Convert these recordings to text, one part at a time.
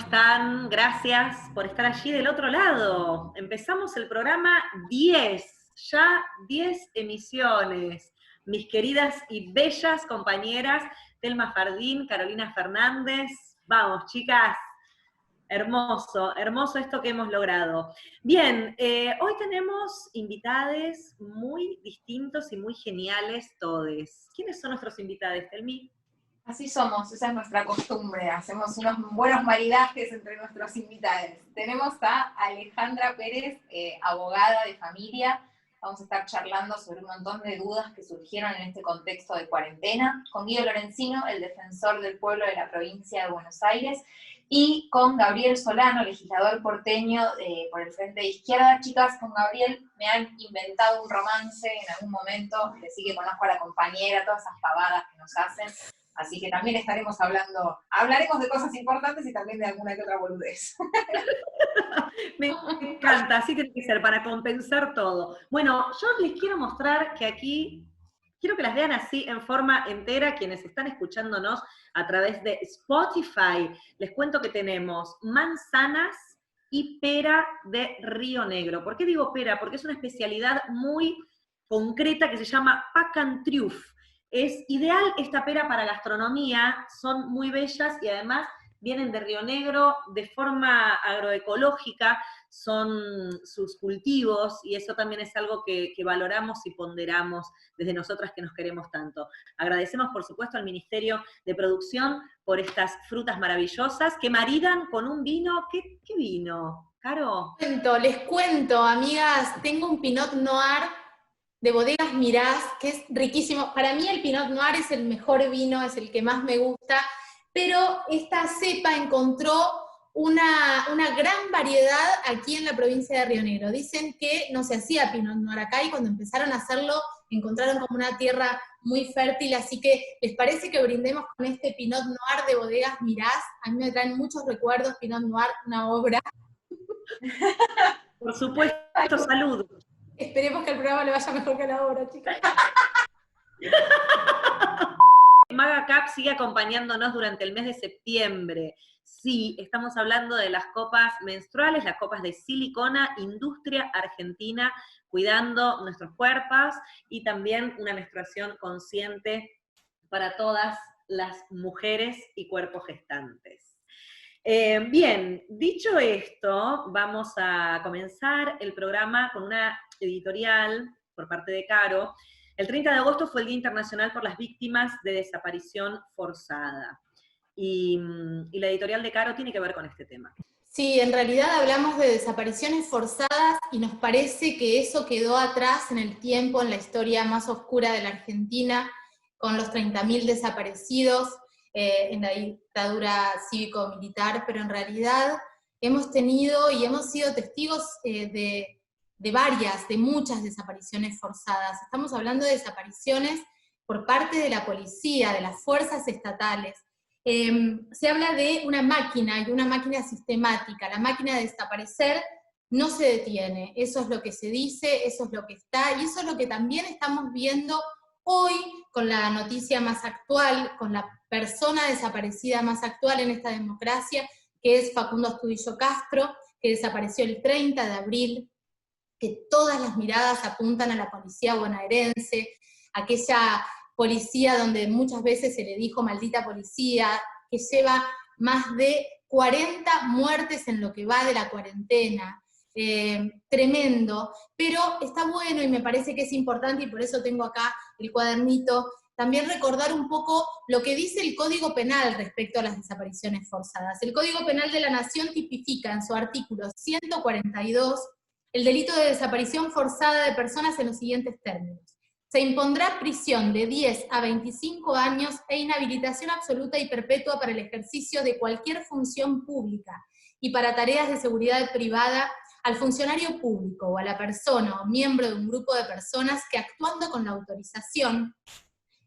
están? Gracias por estar allí del otro lado. Empezamos el programa 10, ya 10 emisiones. Mis queridas y bellas compañeras, Telma Fardín, Carolina Fernández. Vamos, chicas. Hermoso, hermoso esto que hemos logrado. Bien, hoy tenemos invitades muy distintos y muy geniales todes. ¿Quiénes son nuestros invitados, Telmi? Así somos, esa es nuestra costumbre, hacemos unos buenos maridajes entre nuestros invitados. Tenemos a Alejandra Pérez, abogada de familia. Vamos a estar charlando sobre un montón de dudas que surgieron en este contexto de cuarentena, con Guido Lorenzino, el defensor del pueblo de la provincia de Buenos Aires, y con Gabriel Solano, legislador porteño por el Frente de Izquierda. Chicas, con Gabriel me han inventado un romance en algún momento, así que conozco a la compañera, todas esas pavadas que nos hacen. Así que también estaremos hablaremos de cosas importantes y también de alguna que otra boludez. Me encanta, así tiene que ser, para compensar todo. Bueno, yo les quiero mostrar que aquí, quiero que las vean así en forma entera, quienes están escuchándonos a través de Spotify. Les cuento que tenemos manzanas y pera de Río Negro. ¿Por qué digo pera? Porque es una especialidad muy concreta que se llama Pacantriuf. Es ideal esta pera para gastronomía, son muy bellas y además vienen de Río Negro de forma agroecológica, son sus cultivos y eso también es algo que valoramos y ponderamos desde nosotras que nos queremos tanto. Agradecemos por supuesto al Ministerio de Producción por estas frutas maravillosas que maridan con un vino. ¿Qué vino, Caro? Les cuento, amigas, tengo un Pinot Noir de Bodegas Mirás, que es riquísimo. Para mí el Pinot Noir es el mejor vino, es el que más me gusta, pero esta cepa encontró una gran variedad aquí en la provincia de Río Negro. Dicen que no se hacía Pinot Noir acá y cuando empezaron a hacerlo encontraron como una tierra muy fértil, así que ¿les parece que brindemos con este Pinot Noir de Bodegas Mirás? A mí me traen muchos recuerdos, Pinot Noir, una obra. Por supuesto, salud. Esperemos que al programa le vaya mejor que a la obra, chicas. Maga Cup sigue acompañándonos durante el mes de septiembre. Sí, estamos hablando de las copas menstruales, las copas de silicona, industria argentina, cuidando nuestros cuerpos y también una menstruación consciente para todas las mujeres y cuerpos gestantes. Bien, dicho esto, vamos a comenzar el programa con una editorial por parte de Caro. El 30 de agosto fue el Día Internacional por las Víctimas de Desaparición Forzada. Y la editorial de Caro tiene que ver con este tema. Sí, en realidad hablamos de desapariciones forzadas y nos parece que eso quedó atrás en el tiempo, en la historia más oscura de la Argentina, con los 30.000 desaparecidos en la dictadura cívico-militar, pero en realidad hemos tenido y hemos sido testigos de muchas desapariciones forzadas. Estamos hablando de desapariciones por parte de la policía, de las fuerzas estatales. Se habla de una máquina, y una máquina sistemática. La máquina de desaparecer no se detiene. Eso es lo que se dice, eso es lo que está, y eso es lo que también estamos viendo hoy con la noticia más actual, con la persona desaparecida más actual en esta democracia, que es Facundo Astudillo Castro, que desapareció el 30 de abril, que todas las miradas apuntan a la policía bonaerense, aquella policía donde muchas veces se le dijo maldita policía, que lleva más de 40 muertes en lo que va de la cuarentena. Tremendo, pero está bueno y me parece que es importante, y por eso tengo acá el cuadernito, también recordar un poco lo que dice el Código Penal respecto a las desapariciones forzadas. El Código Penal de la Nación tipifica en su artículo 142 el delito de desaparición forzada de personas en los siguientes términos. Se impondrá prisión de 10 a 25 años e inhabilitación absoluta y perpetua para el ejercicio de cualquier función pública y para tareas de seguridad privada al funcionario público o a la persona o miembro de un grupo de personas que, actuando con la autorización,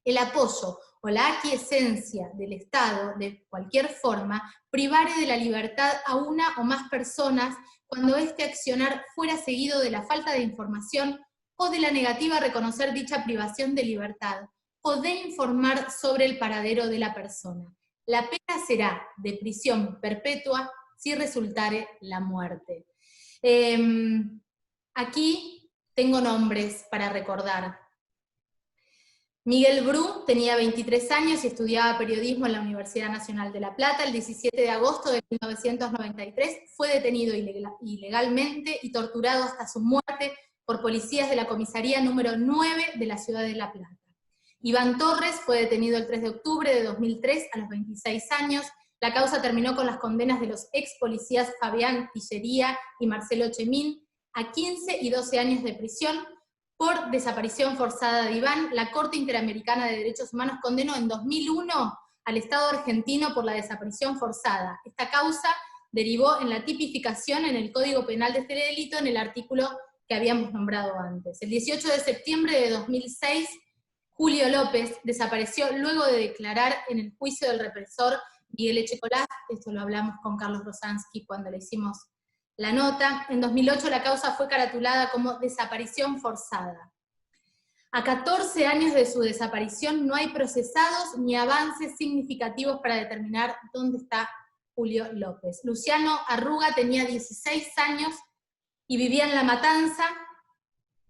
el apoyo o la aquiescencia del Estado de cualquier forma, privare de la libertad a una o más personas cuando este accionar fuera seguido de la falta de información o de la negativa a reconocer dicha privación de libertad, o de informar sobre el paradero de la persona. La pena será de prisión perpetua si resultare la muerte. Aquí tengo nombres para recordar. Miguel Bru tenía 23 años y estudiaba periodismo en la Universidad Nacional de La Plata. El 17 de agosto de 1993 fue detenido ilegalmente y torturado hasta su muerte por policías de la comisaría número 9 de la ciudad de La Plata. Iván Torres fue detenido el 3 de octubre de 2003 a los 26 años. La causa terminó con las condenas de los ex policías Fabián Tillería y Marcelo Chemín a 15 y 12 años de prisión por desaparición forzada de Iván. La Corte Interamericana de Derechos Humanos condenó en 2001 al Estado argentino por la desaparición forzada. Esta causa derivó en la tipificación en el Código Penal de este delito en el artículo que habíamos nombrado antes. El 18 de septiembre de 2006, Julio López desapareció luego de declarar en el juicio del represor Miguel Echecolás. Esto lo hablamos con Carlos Rosansky cuando le hicimos la nota. En 2008 la causa fue caratulada como desaparición forzada. A 14 años de su desaparición no hay procesados ni avances significativos para determinar dónde está Julio López. Luciano Arruga tenía 16 años y vivía en La Matanza.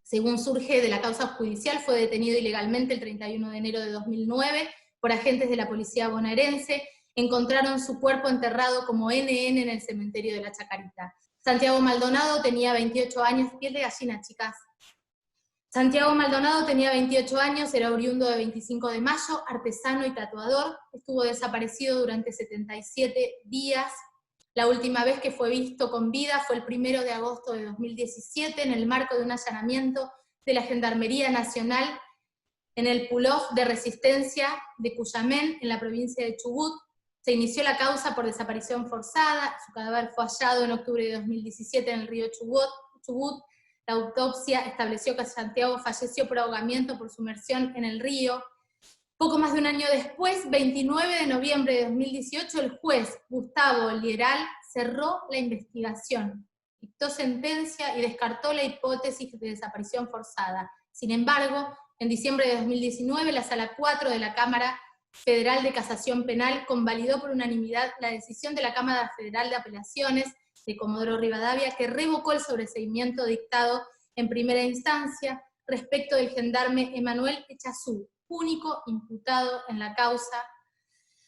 Según surge de la causa judicial, fue detenido ilegalmente el 31 de enero de 2009 por agentes de la policía bonaerense. Encontraron su cuerpo enterrado como NN en el cementerio de la Chacarita. Santiago Maldonado tenía 28 años, piel de gallina, chicas. Santiago Maldonado tenía 28 años, era oriundo de 25 de Mayo, artesano y tatuador. Estuvo desaparecido durante 77 días. La última vez que fue visto con vida fue el 1 de agosto de 2017 en el marco de un allanamiento de la Gendarmería Nacional en el Pulof de Resistencia de Cuyamén, en la provincia de Chubut. Se inició la causa por desaparición forzada. Su cadáver fue hallado en octubre de 2017 en el río Chubut. La autopsia estableció que Santiago falleció por ahogamiento por sumersión en el río. Poco más de un año después, 29 de noviembre de 2018, el juez Gustavo Lieral cerró la investigación, dictó sentencia y descartó la hipótesis de desaparición forzada. Sin embargo, en diciembre de 2019, la Sala 4 de la Cámara Federal de Casación Penal convalidó por unanimidad la decisión de la Cámara Federal de Apelaciones de Comodoro Rivadavia, que revocó el sobreseimiento dictado en primera instancia respecto del gendarme Emanuel Echazú, único imputado en la causa.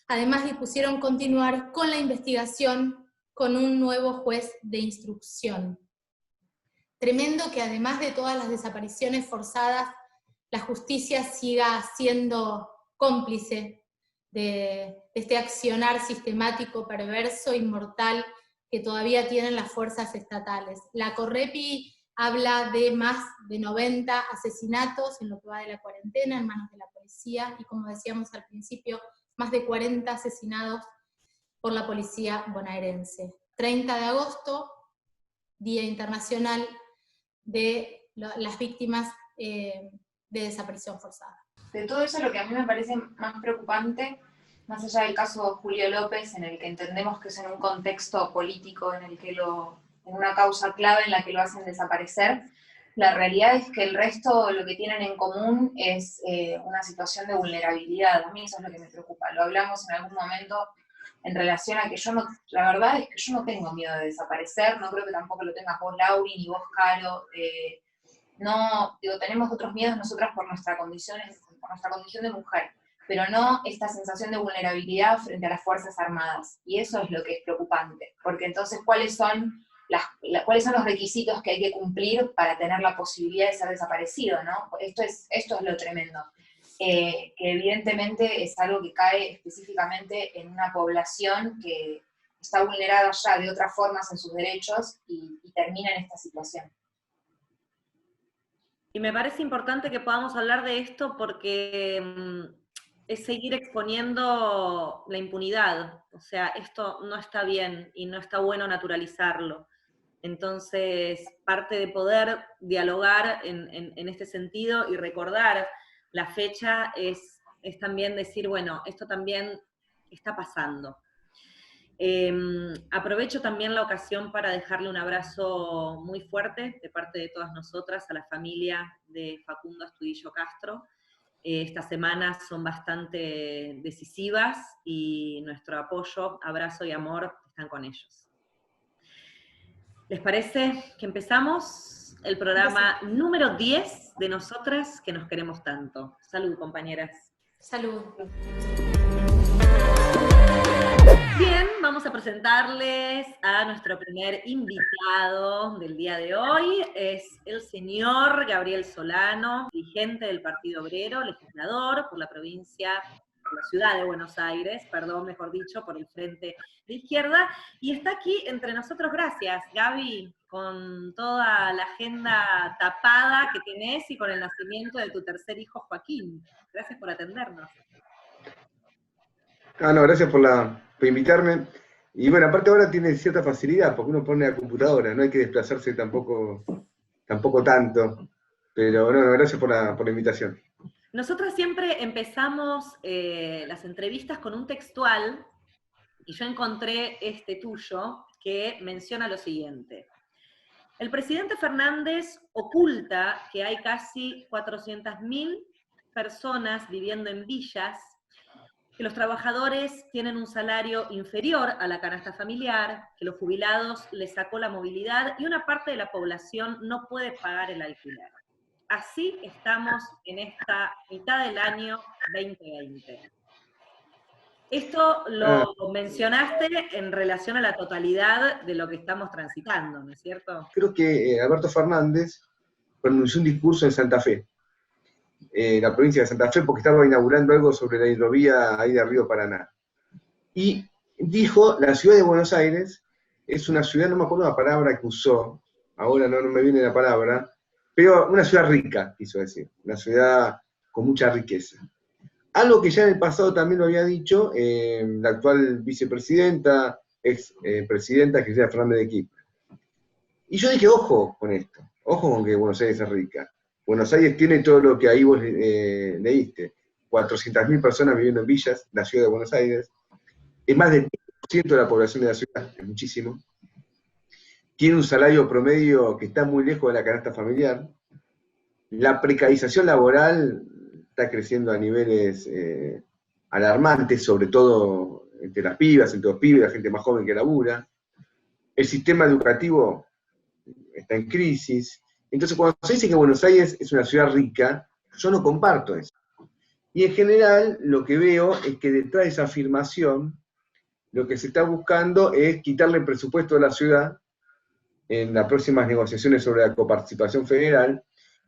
Además, dispusieron continuar con la investigación con un nuevo juez de instrucción. Tremendo que además de todas las desapariciones forzadas, la justicia siga siendo cómplice de este accionar sistemático, perverso, inmortal, que todavía tienen las fuerzas estatales. La Correpi habla de más de 90 asesinatos en lo que va de la cuarentena en manos de la policía, y como decíamos al principio, más de 40 asesinados por la policía bonaerense. 30 de agosto, Día Internacional de las Víctimas de desaparición forzada. De todo eso, lo que a mí me parece más preocupante, más allá del caso Julio López, en el que entendemos que es en un contexto político, en el que en una causa clave en la que lo hacen desaparecer, la realidad es que el resto lo que tienen en común es una situación de vulnerabilidad. A mí eso es lo que me preocupa. Lo hablamos en algún momento en relación a que la verdad es que yo no tengo miedo de desaparecer, no creo que tampoco lo tengas vos, Lauri, ni vos, Caro. No, tenemos otros miedos nosotras por nuestra condición de mujer, pero no esta sensación de vulnerabilidad frente a las Fuerzas Armadas. Y eso es lo que es preocupante, porque entonces, ¿cuáles son los requisitos que hay que cumplir para tener la posibilidad de ser desaparecido, ¿no? Esto es lo tremendo. Que evidentemente es algo que cae específicamente en una población que está vulnerada ya de otras formas en sus derechos y termina en esta situación. Y me parece importante que podamos hablar de esto porque es seguir exponiendo la impunidad. O sea, esto no está bien y no está bueno naturalizarlo. Entonces, parte de poder dialogar en este sentido y recordar la fecha es también decir, bueno, esto también está pasando. Aprovecho también la ocasión para dejarle un abrazo muy fuerte de parte de todas nosotras a la familia de Facundo Astudillo Castro. Estas semanas son bastante decisivas y nuestro apoyo, abrazo y amor están con ellos. ¿Les parece que empezamos el programa número 10 de Nosotras que nos queremos tanto? Salud, compañeras. Salud. Bien, vamos a presentarles a nuestro primer invitado del día de hoy. Es el señor Gabriel Solano, dirigente del Partido Obrero, legislador por la provincia, por la ciudad de Buenos Aires, perdón, mejor dicho, por el Frente de Izquierda, y está aquí entre nosotros. Gracias, Gaby, con toda la agenda tapada que tenés y con el nacimiento de tu tercer hijo, Joaquín. Gracias por atendernos. No, gracias por invitarme. Y bueno, aparte ahora tiene cierta facilidad, porque uno pone la computadora, no hay que desplazarse tampoco tanto. Pero bueno, gracias por la invitación. Nosotras siempre empezamos las entrevistas con un textual, y yo encontré este tuyo, que menciona lo siguiente. El presidente Fernández oculta que hay casi 400.000 personas viviendo en villas, que los trabajadores tienen un salario inferior a la canasta familiar, que los jubilados les sacó la movilidad y una parte de la población no puede pagar el alquiler. Así estamos en esta mitad del año 2020. Esto lo mencionaste en relación a la totalidad de lo que estamos transitando, ¿no es cierto? Creo que Alberto Fernández pronunció un discurso en Santa Fe, la provincia de Santa Fe, porque estaba inaugurando algo sobre la hidrovía ahí de Río Paraná. Y dijo, la ciudad de Buenos Aires es una ciudad, no me acuerdo la palabra que usó, ahora no me viene la palabra, pero una ciudad rica, quiso decir, una ciudad con mucha riqueza. Algo que ya en el pasado también lo había dicho la actual vicepresidenta, presidenta Cristina Fernández de Kirchner. Y yo dije, ojo con esto, ojo con que Buenos Aires es rica. Buenos Aires tiene todo lo que ahí vos leíste, 400.000 personas viviendo en villas, la ciudad de Buenos Aires, es más del 10% de la población de la ciudad, es muchísimo. Tiene un salario promedio que está muy lejos de la canasta familiar. La precarización laboral está creciendo a niveles alarmantes, sobre todo entre las pibas, entre los pibes, la gente más joven que labura. El sistema educativo está en crisis. Entonces, cuando se dice que Buenos Aires es una ciudad rica, yo no comparto eso. Y en general, lo que veo es que detrás de esa afirmación, lo que se está buscando es quitarle el presupuesto a la ciudad en las próximas negociaciones sobre la coparticipación federal.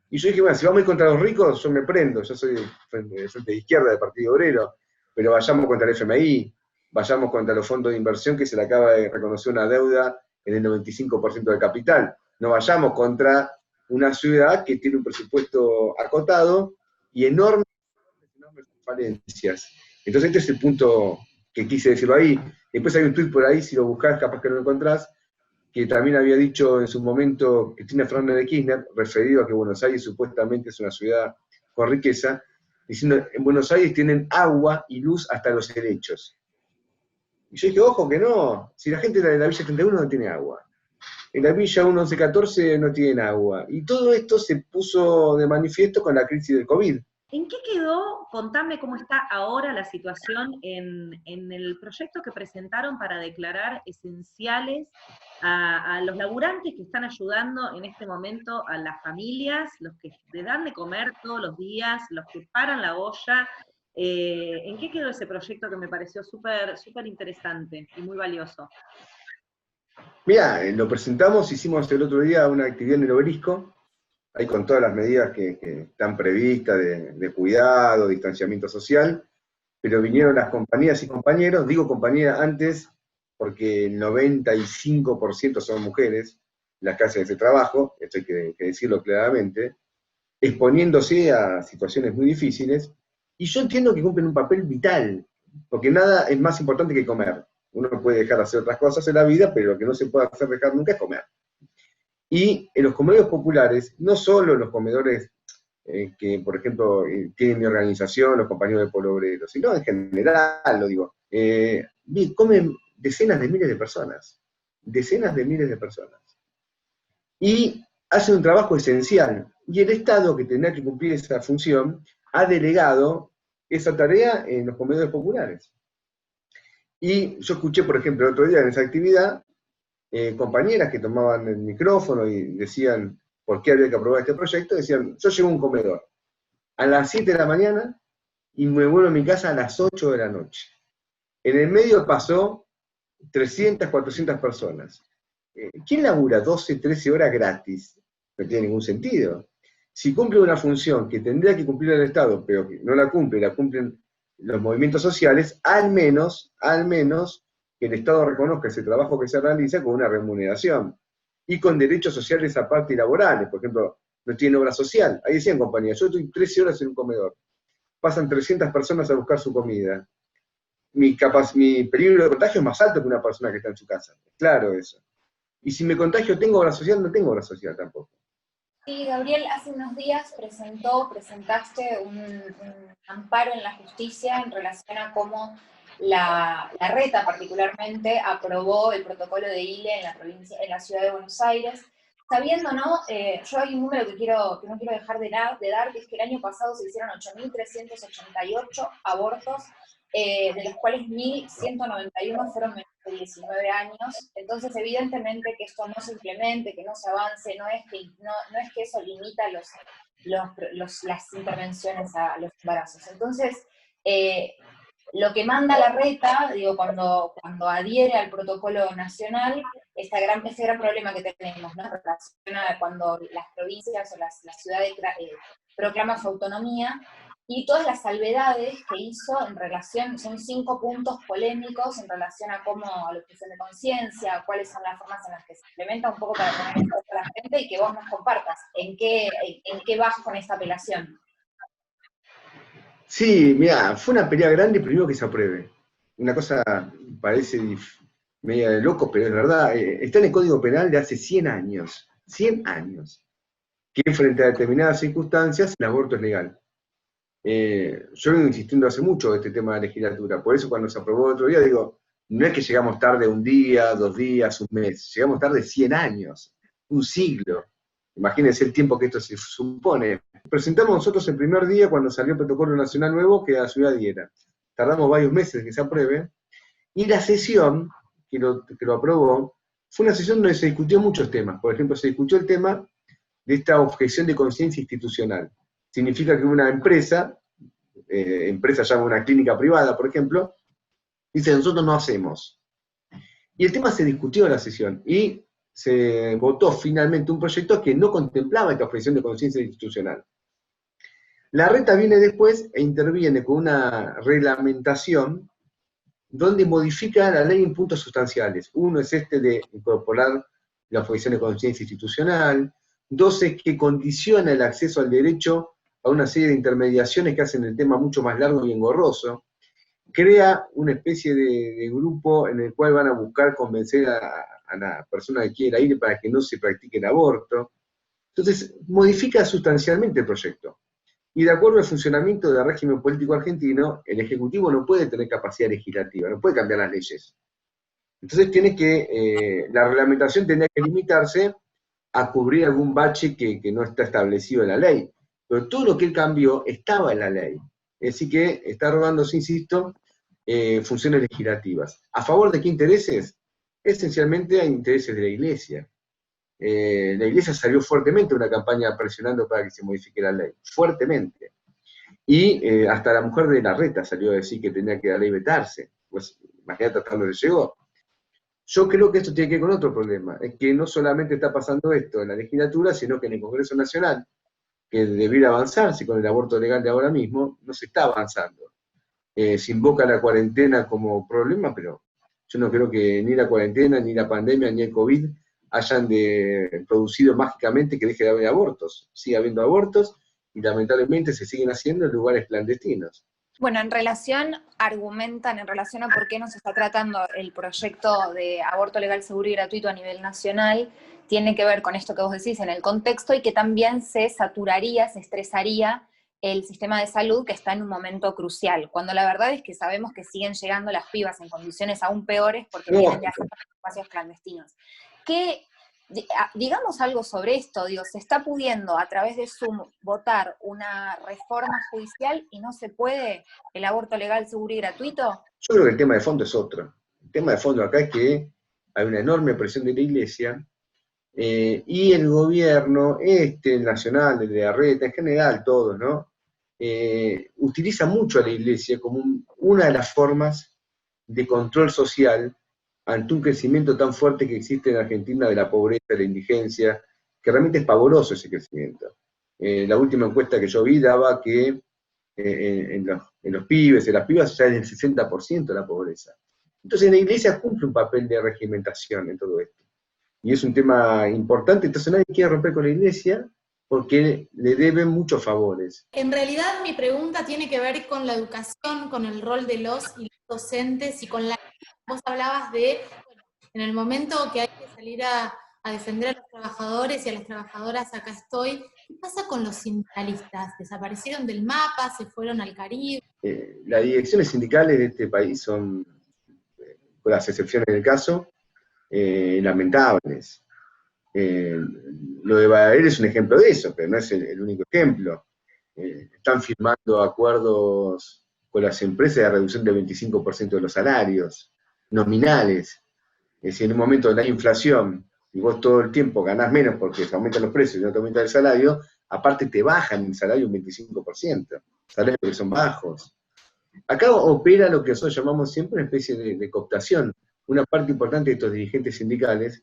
Y yo dije, bueno, si vamos a ir contra los ricos, yo me prendo, yo soy de Frente de Izquierda, del Partido Obrero, pero vayamos contra el FMI, vayamos contra los fondos de inversión que se le acaba de reconocer una deuda en el 95% del capital. No vayamos contra una ciudad que tiene un presupuesto acotado y enormes falencias. Entonces este es el punto que quise decirlo ahí. Después hay un tuit por ahí, si lo buscás capaz que no lo encontrás, que también había dicho en su momento Cristina Fernández de Kirchner, referido a que Buenos Aires supuestamente es una ciudad con riqueza, diciendo, en Buenos Aires tienen agua y luz hasta los helechos. Y yo dije, ojo que no, si la gente de la Villa 31 no tiene agua, en la Villa 1114 no tienen agua, y todo esto se puso de manifiesto con la crisis del COVID. ¿En qué quedó? Contame cómo está ahora la situación en el proyecto que presentaron para declarar esenciales a los laburantes que están ayudando en este momento a las familias, los que le dan de comer todos los días, los que paran la olla. ¿En qué quedó ese proyecto que me pareció súper interesante y muy valioso? Mirá, lo presentamos, hicimos el otro día una actividad en el Obelisco, ahí con todas las medidas que están previstas de cuidado, distanciamiento social, pero vinieron las compañeras y compañeros, digo compañeras antes, porque el 95% son mujeres, las que hacen ese trabajo, esto hay que decirlo claramente, exponiéndose a situaciones muy difíciles, y yo entiendo que cumplen un papel vital, porque nada es más importante que comer. Uno puede dejar de hacer otras cosas en la vida, pero lo que no se puede hacer dejar nunca es comer. Y en los comedores populares, no solo los comedores que, por ejemplo, tienen mi organización, los compañeros del Pueblo Obrero, sino en general, lo digo, comen decenas de miles de personas, y hacen un trabajo esencial, y el Estado, que tendrá que cumplir esa función, ha delegado esa tarea en los comedores populares. Y yo escuché, por ejemplo, el otro día en esa actividad, compañeras que tomaban el micrófono y decían por qué había que aprobar este proyecto, decían, yo llevo un comedor a las 7 de la mañana y me vuelvo a mi casa a las 8 de la noche. En el medio pasó 300, 400 personas. ¿Quién labura 12, 13 horas gratis? No tiene ningún sentido. Si cumple una función que tendría que cumplir el Estado, pero que no la cumple, la cumplen los movimientos sociales, al menos que el Estado reconozca ese trabajo que se realiza con una remuneración y con derechos sociales aparte y laborales. Por ejemplo, no tiene obra social. Ahí decían compañías, yo estoy 13 horas en un comedor. Pasan 300 personas a buscar su comida. Mi peligro de contagio es más alto que una persona que está en su casa. Claro eso. Y si me contagio, ¿tengo obra social? No tengo obra social tampoco. Sí, Gabriel, hace unos días presentaste un amparo en la justicia en relación a cómo la Reta particularmente aprobó el protocolo de ILE en la ciudad de Buenos Aires, sabiendo, ¿no? Yo hay un número que no quiero dejar de dar, que es que el año pasado se hicieron 8.388 abortos, de los cuales 1.191 fueron menores de 19 años. Entonces, evidentemente que esto no se implemente, que no se avance, no es que eso limita las intervenciones a los embarazos. Entonces, lo que manda la Reta, digo, cuando adhiere al protocolo nacional, ese gran problema que tenemos, ¿no? En relación a cuando las provincias o las ciudades proclaman su autonomía, y todas las salvedades que hizo en relación, son 5 puntos polémicos en relación a cómo, a la objeción de conciencia, cuáles son las formas en las que se implementa, un poco para poner esto a la gente y que vos nos compartas, en qué vas con esta apelación. Sí, mira, fue una pelea grande primero que se apruebe. Una cosa parece media de loco, pero es verdad. Está en el Código Penal de hace 100 años. 100 años. Que frente a determinadas circunstancias el aborto es legal. Yo vengo insistiendo hace mucho en este tema de la legislatura. Por eso cuando se aprobó el otro día digo, no es que llegamos tarde un día, 2 días, un mes. Llegamos tarde 100 años. Un siglo. Imagínense el tiempo que esto se supone. Presentamos nosotros el primer día cuando salió el protocolo nacional nuevo que la ciudad diera. Tardamos varios meses en que se apruebe. Y la sesión que lo aprobó fue una sesión donde se discutió muchos temas. Por ejemplo, se discutió el tema de esta objeción de conciencia institucional. Significa que una empresa llama una clínica privada, por ejemplo, dice, nosotros no hacemos. Y el tema se discutió en la sesión. Y se votó finalmente un proyecto que no contemplaba esta objeción de conciencia institucional. La Reta viene después e interviene con una reglamentación donde modifica la ley en puntos sustanciales. Uno es este de incorporar la objeción de conciencia institucional. 2 es que condiciona el acceso al derecho a una serie de intermediaciones que hacen el tema mucho más largo y engorroso. Crea una especie de grupo en el cual van a buscar convencer a la persona que quiera ir para que no se practique el aborto. Entonces, modifica sustancialmente el proyecto. Y de acuerdo al funcionamiento del régimen político argentino, el Ejecutivo no puede tener capacidad legislativa, no puede cambiar las leyes. Entonces la reglamentación tendría que limitarse a cubrir algún bache que no está establecido en la ley. Pero todo lo que él cambió estaba en la ley. Así que está rogándose, insisto, funciones legislativas. ¿A favor de qué intereses? Esencialmente a intereses de la Iglesia. La Iglesia salió fuertemente a una campaña presionando para que se modifique la ley, fuertemente. Y hasta la mujer de la Reta salió a decir que tenía que la ley vetarse. Pues imagínate hasta dónde llegó. Yo creo que esto tiene que ver con otro problema, es que no solamente está pasando esto en la legislatura, sino que en el Congreso Nacional, que debiera avanzarse con el aborto legal de ahora mismo, no se está avanzando. Se invoca la cuarentena como problema, pero yo no creo que ni la cuarentena, ni la pandemia, ni el COVID hayan producido mágicamente que deje de haber abortos. Sigue habiendo abortos y lamentablemente se siguen haciendo en lugares clandestinos. Bueno, argumentan en relación a por qué no se está tratando el proyecto de aborto legal, seguro y gratuito a nivel nacional, tiene que ver con esto que vos decís en el contexto y que también se saturaría, se estresaría el sistema de salud que está en un momento crucial, cuando la verdad es que sabemos que siguen llegando las pibas en condiciones aún peores porque vienen de hacer espacios clandestinos. Digamos algo sobre esto, digo, se está pudiendo a través de Zoom votar una reforma judicial y no se puede el aborto legal, seguro y gratuito. Yo creo que el tema de fondo es otro. El tema de fondo acá es que hay una enorme presión de la Iglesia, y el gobierno, el nacional, el de Larreta, en general, todos, ¿no? Utiliza mucho a la Iglesia como una de las formas de control social ante un crecimiento tan fuerte que existe en Argentina de la pobreza, de la indigencia, que realmente es pavoroso ese crecimiento. La última encuesta que yo vi daba que en los pibes, en las pibas, ya es el 60% la pobreza. Entonces la Iglesia cumple un papel de regimentación en todo esto. Y es un tema importante, entonces nadie quiere romper con la Iglesia porque le deben muchos favores. En realidad mi pregunta tiene que ver con la educación, con el rol de los y las docentes, y con la... Vos hablabas de, bueno, en el momento que hay que salir a defender a los trabajadores y a las trabajadoras, acá estoy. ¿Qué pasa con los sindicalistas? ¿Desaparecieron del mapa? ¿Se fueron al Caribe? Las direcciones sindicales de este país son, con las excepciones del caso, lamentables. Lo de Badaer es un ejemplo de eso, pero no es el único ejemplo. Están firmando acuerdos con las empresas de reducción del 25% de los salarios nominales. Es decir, en un momento de la inflación, y vos todo el tiempo ganás menos porque se aumentan los precios y no te aumenta el salario, aparte te bajan el salario un 25%, salarios que son bajos. Acá opera lo que nosotros llamamos siempre una especie de cooptación. Una parte importante de estos dirigentes sindicales,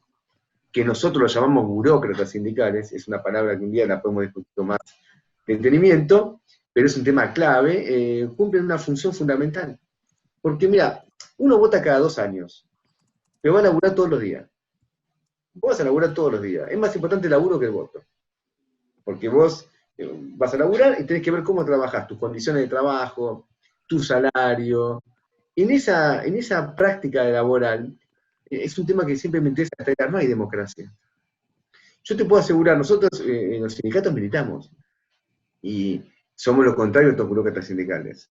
que nosotros los llamamos burócratas sindicales, es una palabra que un día la podemos discutir con más detenimiento, pero es un tema clave, cumplen una función fundamental. Porque mira, uno vota cada 2 años, pero va a laburar todos los días. Vos vas a laburar todos los días. Es más importante el laburo que el voto. Porque vos vas a laburar y tenés que ver cómo trabajás, tus condiciones de trabajo, tu salario. En esa práctica laboral, es un tema que siempre me interesa tratar, no hay democracia. Yo te puedo asegurar, nosotros en los sindicatos militamos, y somos lo contrario de estos burócratas sindicales.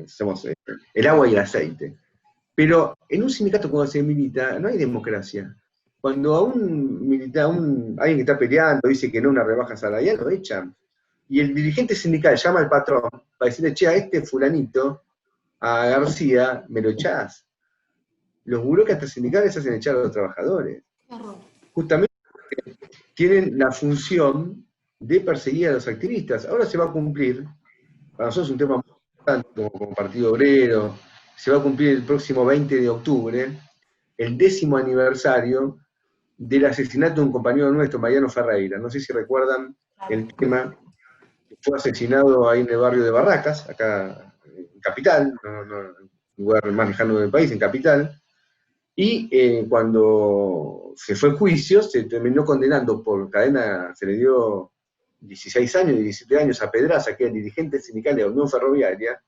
Somos el agua y el aceite. Pero en un sindicato cuando se milita, no hay democracia. Cuando a alguien que está peleando dice que no una rebaja salarial, lo echan. Y el dirigente sindical llama al patrón para decirle, che, a este fulanito, a García, me lo echás. Los burócratas sindicales hacen echar a los trabajadores. Justamente porque tienen la función de perseguir a los activistas. Ahora se va a cumplir, para nosotros es un tema muy importante como Partido Obrero, se va a cumplir el próximo 20 de octubre, el 10º aniversario del asesinato de un compañero nuestro, Mariano Ferreira. No sé si recuerdan el tema, fue asesinado ahí en el barrio de Barracas, acá en Capital, un lugar más lejano del país, en Capital, y cuando se fue el juicio, se terminó condenando por cadena, se le dio 16 años y 17 años a Pedraza, que era el dirigente sindical de la Unión Ferroviaria,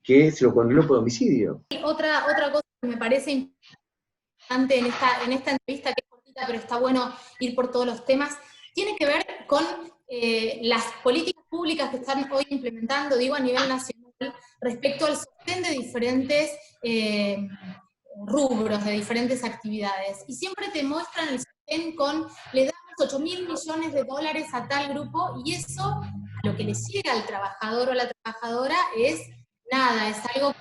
que se lo condenó por homicidio. Otra cosa que me parece importante en esta entrevista, que es cortita, pero está bueno ir por todos los temas, tiene que ver con las políticas públicas que están hoy implementando, digo, a nivel nacional, respecto al sostén de diferentes rubros, de diferentes actividades. Y siempre te muestran el sostén con, le damos $8.000 millones a tal grupo, y eso, lo que le llega al trabajador o a la trabajadora es nada, es algo que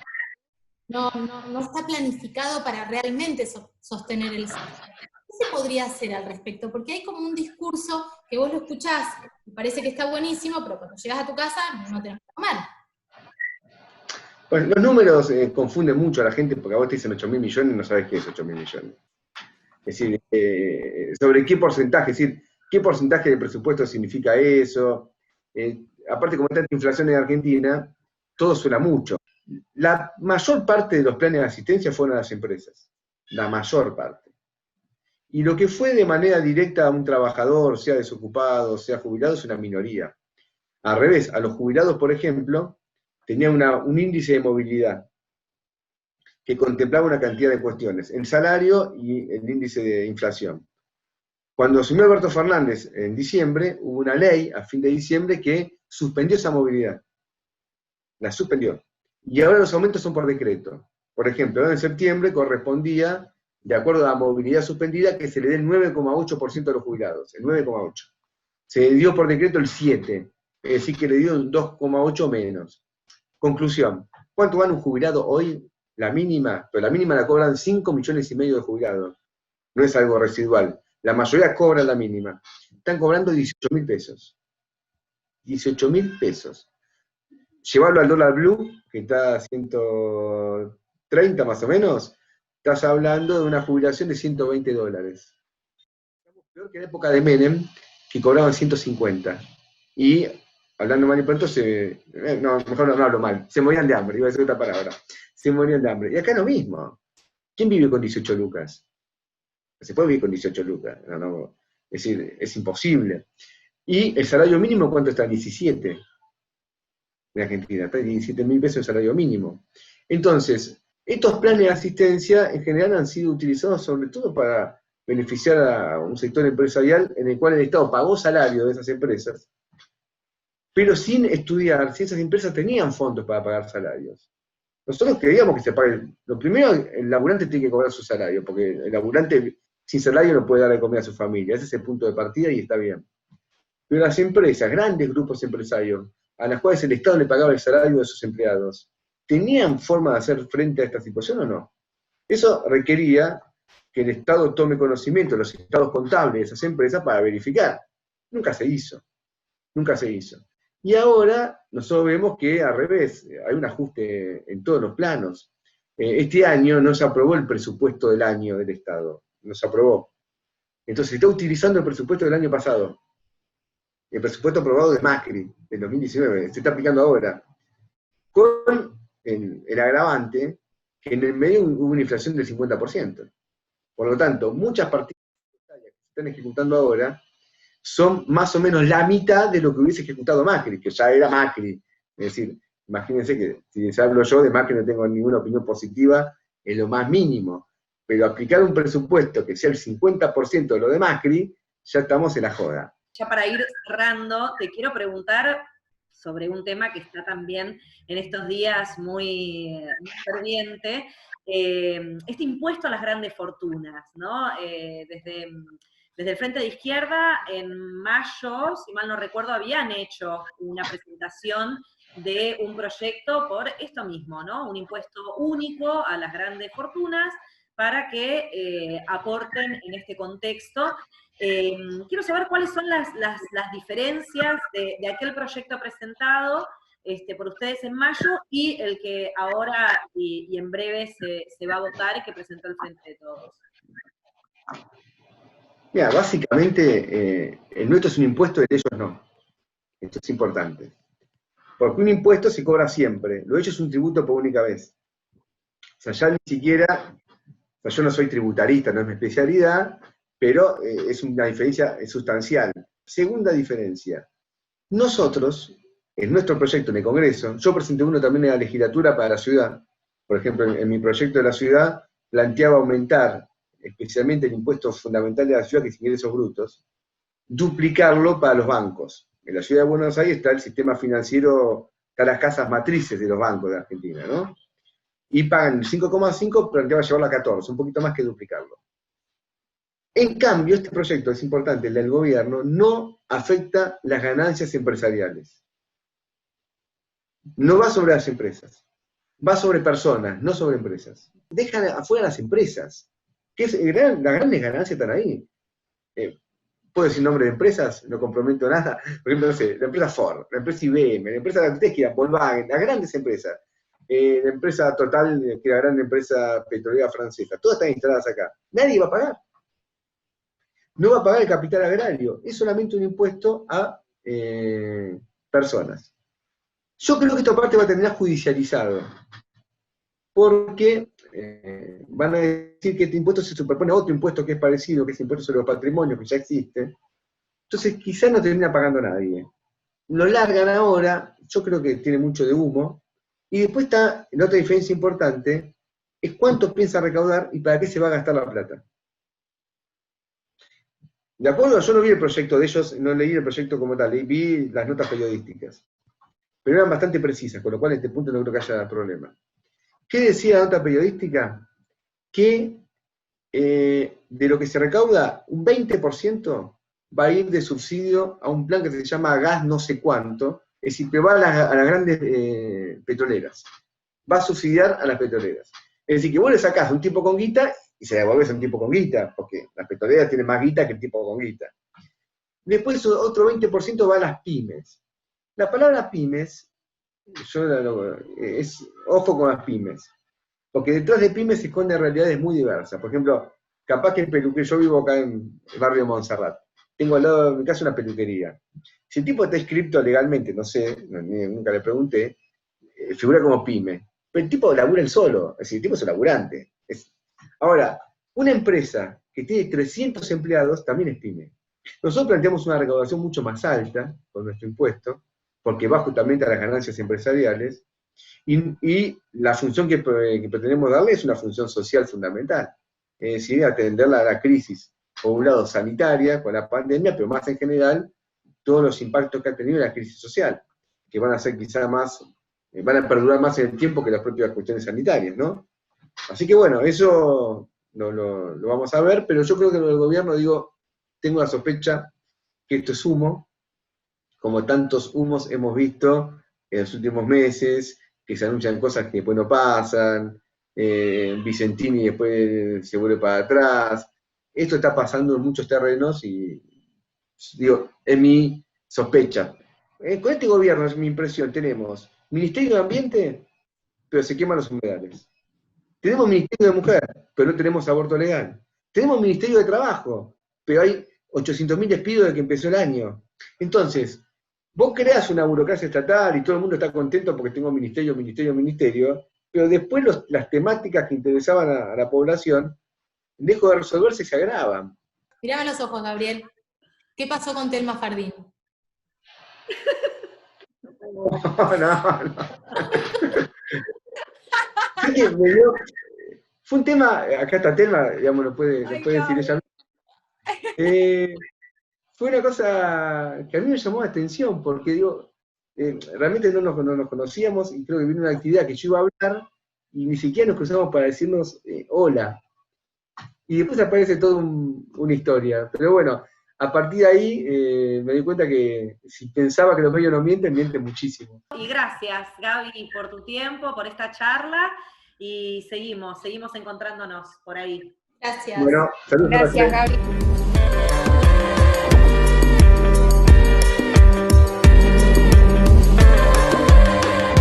no está planificado para realmente sostener el salario. ¿Qué se podría hacer al respecto? Porque hay como un discurso que vos lo escuchás, y parece que está buenísimo, pero cuando llegas a tu casa no tenés que comer. Bueno, los números confunden mucho a la gente, porque a vos te dicen 8.000 millones y no sabes qué es 8.000 millones. Es decir, sobre qué porcentaje, es decir, qué porcentaje de presupuesto significa eso. Aparte, como hay tanta inflación en Argentina, todo suena mucho. La mayor parte de los planes de asistencia fueron a las empresas, la mayor parte. Y lo que fue de manera directa a un trabajador, sea desocupado, sea jubilado, es una minoría. Al revés, a los jubilados, por ejemplo, tenían un índice de movilidad que contemplaba una cantidad de cuestiones, el salario y el índice de inflación. Cuando asumió Alberto Fernández en diciembre, hubo una ley a fin de diciembre que suspendió esa movilidad. La suspendió. Y ahora los aumentos son por decreto. Por ejemplo, ahora en septiembre correspondía, de acuerdo a la movilidad suspendida, que se le dé el 9,8% a los jubilados, el 9,8%. Se le dio por decreto el 7%, es decir, que le dio un 2,8% menos. Conclusión, ¿cuánto gana un jubilado hoy la mínima, pero la mínima la cobran 5,5 millones de jubilados. No es algo residual. La mayoría cobra la mínima. Están cobrando 18.000 pesos. 18.000 pesos. Llevarlo al dólar blue, que está a 130 más o menos, estás hablando de una jubilación de $120. Estamos peor que en la época de Menem, que cobraban 150. Y, hablando mal y pronto, no, mejor no hablo mal, se morían de hambre, iba a decir otra palabra. Se morían de hambre. Y acá lo mismo. ¿Quién vive con 18 lucas? No se puede vivir con 18 lucas. Es decir, es imposible. Y el salario mínimo, ¿cuánto está? 17. En Argentina, está 17.000 pesos el salario mínimo. Entonces, estos planes de asistencia en general han sido utilizados sobre todo para beneficiar a un sector empresarial en el cual el Estado pagó salario de esas empresas, pero sin estudiar si esas empresas tenían fondos para pagar salarios. Nosotros creíamos que se pague. Lo primero, el laburante tiene que cobrar su salario, porque el laburante sin salario no puede darle comida a su familia. Ese es el punto de partida y está bien. Pero las empresas, grandes grupos empresarios, a las cuales el Estado le pagaba el salario de sus empleados, ¿tenían forma de hacer frente a esta situación o no? Eso requería que el Estado tome conocimiento de los estados contables de esas empresas para verificar. Nunca se hizo. Nunca se hizo. Y ahora nosotros vemos que al revés, hay un ajuste en todos los planos. Este año no se aprobó el presupuesto del año del Estado, no se aprobó. Entonces se está utilizando el presupuesto del año pasado. El presupuesto aprobado de Macri, del 2019, se está aplicando ahora, con el agravante que en el medio hubo una inflación del 50%. Por lo tanto, muchas partidas que se están ejecutando ahora son más o menos la mitad de lo que hubiese ejecutado Macri, que ya era Macri. Es decir, imagínense que si les hablo yo de Macri no tengo ninguna opinión positiva en lo más mínimo, pero aplicar un presupuesto que sea el 50% de lo de Macri, ya estamos en la joda. Ya para ir cerrando, te quiero preguntar sobre un tema que está también en estos días muy ferviente, este impuesto a las grandes fortunas, ¿no? Desde el Frente de Izquierda, en mayo, si mal no recuerdo, habían hecho una presentación de un proyecto por esto mismo, ¿no? Un impuesto único a las grandes fortunas para que aporten en este contexto. Quiero saber cuáles son las diferencias de aquel proyecto presentado por ustedes en mayo y el que ahora y en breve se va a votar y que presentó el Frente de Todos. Mira, básicamente el nuestro es un impuesto y el de ellos no. Esto es importante. Porque un impuesto se cobra siempre, lo de ellos es un tributo por única vez. O sea, ya ni siquiera, o sea, yo no soy tributarista, no es mi especialidad, pero es una diferencia sustancial. Segunda diferencia, nosotros, en nuestro proyecto en el Congreso, yo presenté uno también en la legislatura para la ciudad, por ejemplo, en mi proyecto de la ciudad, planteaba aumentar especialmente el impuesto fundamental de la ciudad, que es ingresos brutos, duplicarlo para los bancos. En la ciudad de Buenos Aires está el sistema financiero, están las casas matrices de los bancos de Argentina, ¿no? Y pagan 5,5, planteaba llevarlo a 14, un poquito más que duplicarlo. En cambio, este proyecto, es importante, el del gobierno, no afecta las ganancias empresariales. No va sobre las empresas, va sobre personas, no sobre empresas. Dejan afuera las empresas, que las grandes ganancias están ahí. ¿Puedo decir nombre de empresas? No comprometo nada. Por ejemplo, no sé, la empresa Ford, la empresa IBM, la empresa que ustedes quieran, Volkswagen, las grandes empresas. La empresa Total, que es la gran empresa petrolera francesa, todas están instaladas acá. Nadie va a pagar. No va a pagar el capital agrario, es solamente un impuesto a personas. Yo creo que esta parte va a terminar judicializado, porque van a decir que este impuesto se superpone a otro impuesto que es parecido, que es el impuesto sobre los patrimonios, que ya existe. Entonces quizás no termina pagando nadie. Lo largan ahora, yo creo que tiene mucho de humo, y después está, la otra diferencia importante, es cuánto piensa recaudar y para qué se va a gastar la plata. De acuerdo, yo no vi el proyecto de ellos, no leí el proyecto como tal, vi las notas periodísticas. Pero eran bastante precisas, con lo cual en este punto no creo que haya problema. ¿Qué decía la nota periodística? Que de lo que se recauda, un 20% va a ir de subsidio a un plan que se llama gas no sé cuánto, es decir, que va a las grandes petroleras. Va a subsidiar a las petroleras. Es decir, que vos le sacás a un tipo con guita y se la devolvés a un tipo con guita, porque las petroleras tienen más guita que el tipo con guita. Después otro 20% va a las pymes. La palabra pymes, ojo con las pymes, porque detrás de pymes se esconden realidades muy diversas. Por ejemplo, capaz que el peluquero, yo vivo acá en el barrio de Montserrat, tengo al lado de mi casa una peluquería. Si el tipo está inscrito legalmente, no sé, nunca le pregunté, figura como pyme. Pero el tipo labura él solo, es decir, el tipo es un laburante. Ahora, una empresa que tiene 300 empleados también es pyme. Nosotros planteamos una recaudación mucho más alta con nuestro impuesto, porque va justamente a las ganancias empresariales, y la función que pretendemos darle es una función social fundamental, es decir, atender la crisis, por un lado sanitaria, con la pandemia, pero más en general, todos los impactos que ha tenido la crisis social, que van a ser quizá más, van a perdurar más en el tiempo que las propias cuestiones sanitarias, ¿no? Así que bueno, eso lo vamos a ver, pero yo creo que lo del gobierno, digo, tengo la sospecha que esto es humo, como tantos humos hemos visto en los últimos meses, que se anuncian cosas que después no pasan, Vicentini después se vuelve para atrás. Esto está pasando en muchos terrenos y, digo, es mi sospecha. Con este gobierno, es mi impresión, tenemos Ministerio de Ambiente, pero se queman los humedales. Tenemos Ministerio de Mujer, pero no tenemos aborto legal. Tenemos Ministerio de Trabajo, pero hay 800.000 despidos desde que empezó el año. Entonces, vos creás una burocracia estatal y todo el mundo está contento porque tengo ministerio, pero después las temáticas que interesaban a la población, lejos de resolverse, se agravan. Mirame a los ojos, Gabriel. ¿Qué pasó con Telma Fardín? No. Fue un tema, acá está Telma, digamos, lo puede decir ella. Fue una cosa que a mí me llamó la atención, porque digo, realmente no nos conocíamos, y creo que vino una actividad que yo iba a hablar, y ni siquiera nos cruzamos para decirnos hola. Y después aparece toda una historia. Pero bueno, a partir de ahí me di cuenta que si pensaba que los medios no mienten, mienten muchísimo. Y gracias, Gaby, por tu tiempo, por esta charla, y seguimos encontrándonos por ahí. Gracias. Bueno, saludos. Gracias, Gaby.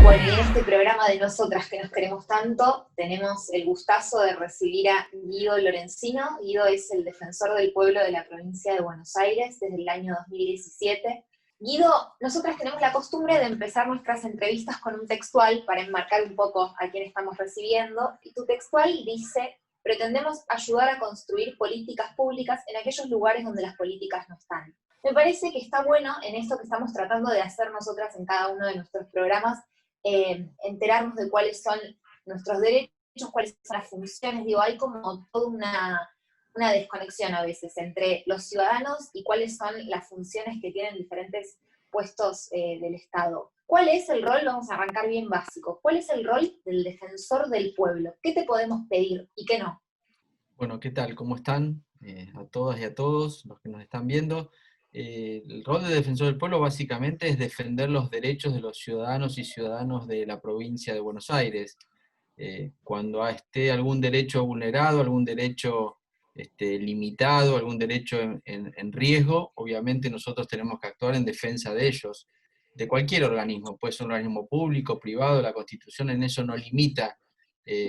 Bueno, y en este programa de nosotras que nos queremos tanto, tenemos el gustazo de recibir a Guido Lorenzino. Guido es el defensor del pueblo de la provincia de Buenos Aires desde el año 2017. Guido, nosotras tenemos la costumbre de empezar nuestras entrevistas con un textual para enmarcar un poco a quién estamos recibiendo, y tu textual dice: pretendemos ayudar a construir políticas públicas en aquellos lugares donde las políticas no están. Me parece que está bueno en esto que estamos tratando de hacer nosotras en cada uno de nuestros programas, enterarnos de cuáles son nuestros derechos, cuáles son las funciones. Digo, hay como toda una desconexión a veces entre los ciudadanos y cuáles son las funciones que tienen diferentes puestos del Estado. ¿Cuál es el rol? Vamos a arrancar bien básico. ¿Cuál es el rol del defensor del pueblo? ¿Qué te podemos pedir y qué no? Bueno, ¿qué tal? ¿Cómo están? A todas y a todos los que nos están viendo. El rol de defensor del pueblo básicamente es defender los derechos de los ciudadanos y ciudadanas de la provincia de Buenos Aires. Cuando esté algún derecho vulnerado, algún derecho limitado, algún derecho en riesgo, obviamente nosotros tenemos que actuar en defensa de ellos, de cualquier organismo, puede ser un organismo público, privado. La Constitución en eso no limita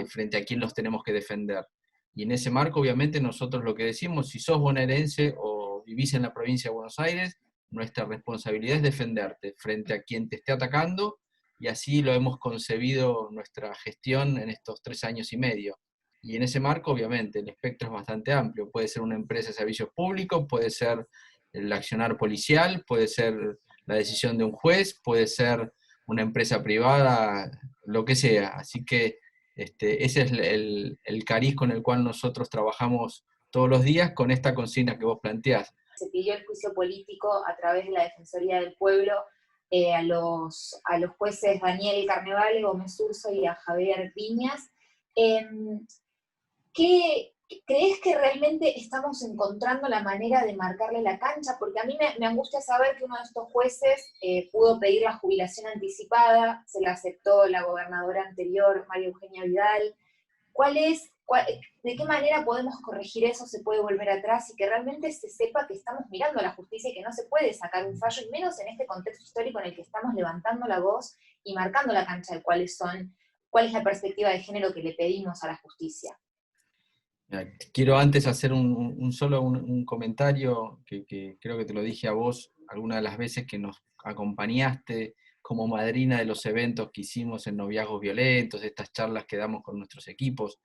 frente a quién los tenemos que defender. Y en ese marco, obviamente, nosotros lo que decimos: si sos bonaerense o vivís en la provincia de Buenos Aires, nuestra responsabilidad es defenderte frente a quien te esté atacando, y así lo hemos concebido nuestra gestión en estos 3 años y medio. Y en ese marco, obviamente, el espectro es bastante amplio. Puede ser una empresa de servicios públicos, puede ser el accionar policial, puede ser la decisión de un juez, puede ser una empresa privada, lo que sea. Así que ese es el cariz con el cual nosotros trabajamos todos los días, con esta consigna que vos planteás. Se pidió el juicio político a través de la Defensoría del Pueblo a los jueces Daniel Carnevale, Gómez Urso y a Javier Viñas. ¿Crees que realmente estamos encontrando la manera de marcarle la cancha? Porque a mí me angustia saber que uno de estos jueces pudo pedir la jubilación anticipada, se la aceptó la gobernadora anterior, María Eugenia Vidal. ¿De qué manera podemos corregir eso, se puede volver atrás y que realmente se sepa que estamos mirando a la justicia y que no se puede sacar un fallo, y menos en este contexto histórico en el que estamos levantando la voz y marcando la cancha de cuál es la perspectiva de género que le pedimos a la justicia? Quiero antes hacer un comentario que creo que te lo dije a vos alguna de las veces que nos acompañaste como madrina de los eventos que hicimos en Noviazgos Violentos, estas charlas que damos con nuestros equipos.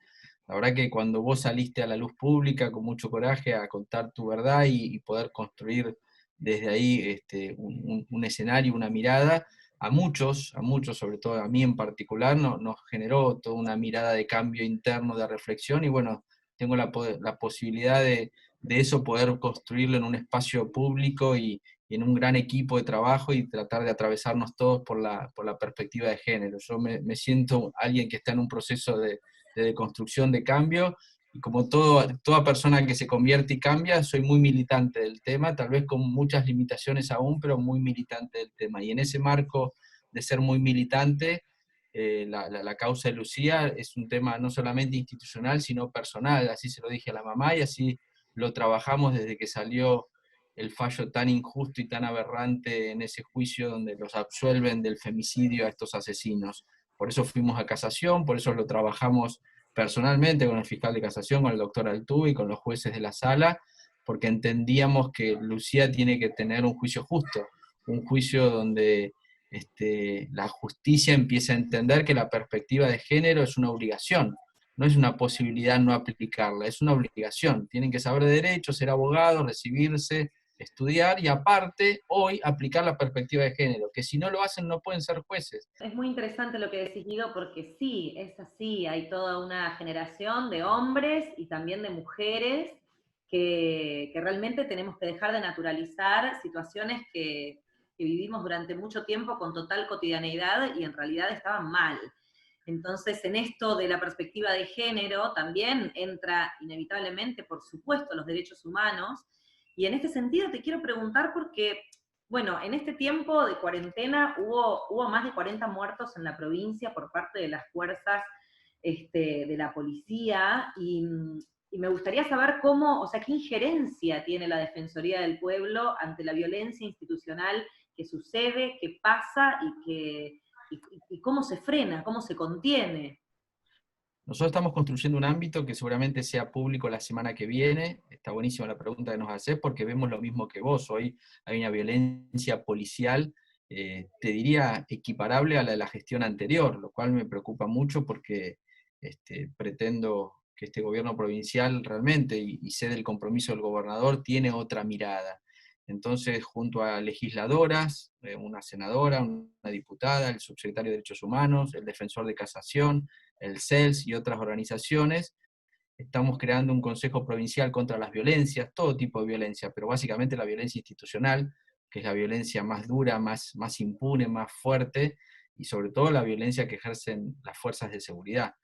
La verdad que cuando vos saliste a la luz pública con mucho coraje a contar tu verdad y poder construir desde ahí un escenario, una mirada, a muchos, sobre todo a mí en particular, nos generó toda una mirada de cambio interno, de reflexión, y bueno, tengo la posibilidad de eso poder construirlo en un espacio público y en un gran equipo de trabajo y tratar de atravesarnos todos por la perspectiva de género. Yo me siento alguien que está en un proceso de deconstrucción, de cambio, y como toda persona que se convierte y cambia, soy muy militante del tema, tal vez con muchas limitaciones aún, pero muy militante del tema. Y en ese marco de ser muy militante, la causa de Lucía es un tema no solamente institucional, sino personal, así se lo dije a la mamá y así lo trabajamos desde que salió el fallo tan injusto y tan aberrante en ese juicio donde los absuelven del femicidio a estos asesinos. Por eso fuimos a casación, por eso lo trabajamos personalmente con el fiscal de casación, con el doctor Altuve y con los jueces de la sala, porque entendíamos que Lucía tiene que tener un juicio justo, un juicio donde la justicia empieza a entender que la perspectiva de género es una obligación, no es una posibilidad no aplicarla, es una obligación. Tienen que saber de derecho, ser abogados, recibirse, estudiar y aparte hoy aplicar la perspectiva de género, que si no lo hacen no pueden ser jueces. Es muy interesante lo que decís, Guido, porque sí, es así, hay toda una generación de hombres y también de mujeres que realmente tenemos que dejar de naturalizar situaciones que vivimos durante mucho tiempo con total cotidianeidad y en realidad estaban mal. Entonces, en esto de la perspectiva de género también entra inevitablemente, por supuesto, los derechos humanos, y en este sentido te quiero preguntar porque, bueno, en este tiempo de cuarentena hubo más de 40 muertos en la provincia por parte de las fuerzas de la policía, y me gustaría saber cómo, o sea, qué injerencia tiene la Defensoría del Pueblo ante la violencia institucional que sucede, que pasa y cómo se frena, cómo se contiene. Nosotros estamos construyendo un ámbito que seguramente sea público la semana que viene. Está buenísima la pregunta que nos haces porque vemos lo mismo que vos. Hoy hay una violencia policial, te diría, equiparable a la de la gestión anterior, lo cual me preocupa mucho porque pretendo que este gobierno provincial realmente, y sé del compromiso del gobernador, tiene otra mirada. Entonces, junto a legisladoras, una senadora, una diputada, el subsecretario de Derechos Humanos, el defensor de casación, el CELS y otras organizaciones, estamos creando un Consejo Provincial contra las Violencias, todo tipo de violencia, pero básicamente la violencia institucional, que es la violencia más dura, más impune, más fuerte, y sobre todo la violencia que ejercen las fuerzas de seguridad.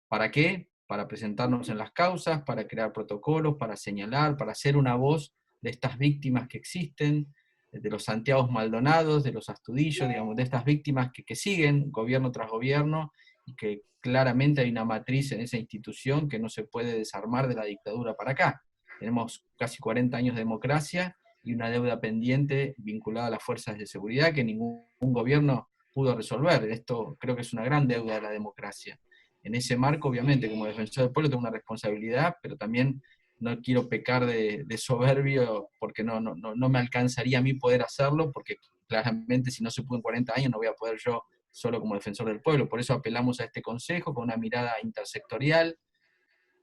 ¿Para qué? Para presentarnos en las causas, para crear protocolos, para señalar, para ser una voz de estas víctimas que existen, de los Santiagos Maldonados, de los Astudillos, digamos, de estas víctimas que siguen gobierno tras gobierno, y que claramente hay una matriz en esa institución que no se puede desarmar de la dictadura para acá. Tenemos casi 40 años de democracia y una deuda pendiente vinculada a las fuerzas de seguridad que ningún gobierno pudo resolver. Esto creo que es una gran deuda de la democracia. En ese marco, obviamente, como defensor del pueblo tengo una responsabilidad, pero también no quiero pecar de soberbio porque no me alcanzaría a mí poder hacerlo, porque claramente si no se pudo en 40 años no voy a poder yo solo como defensor del pueblo. Por eso apelamos a este consejo con una mirada intersectorial,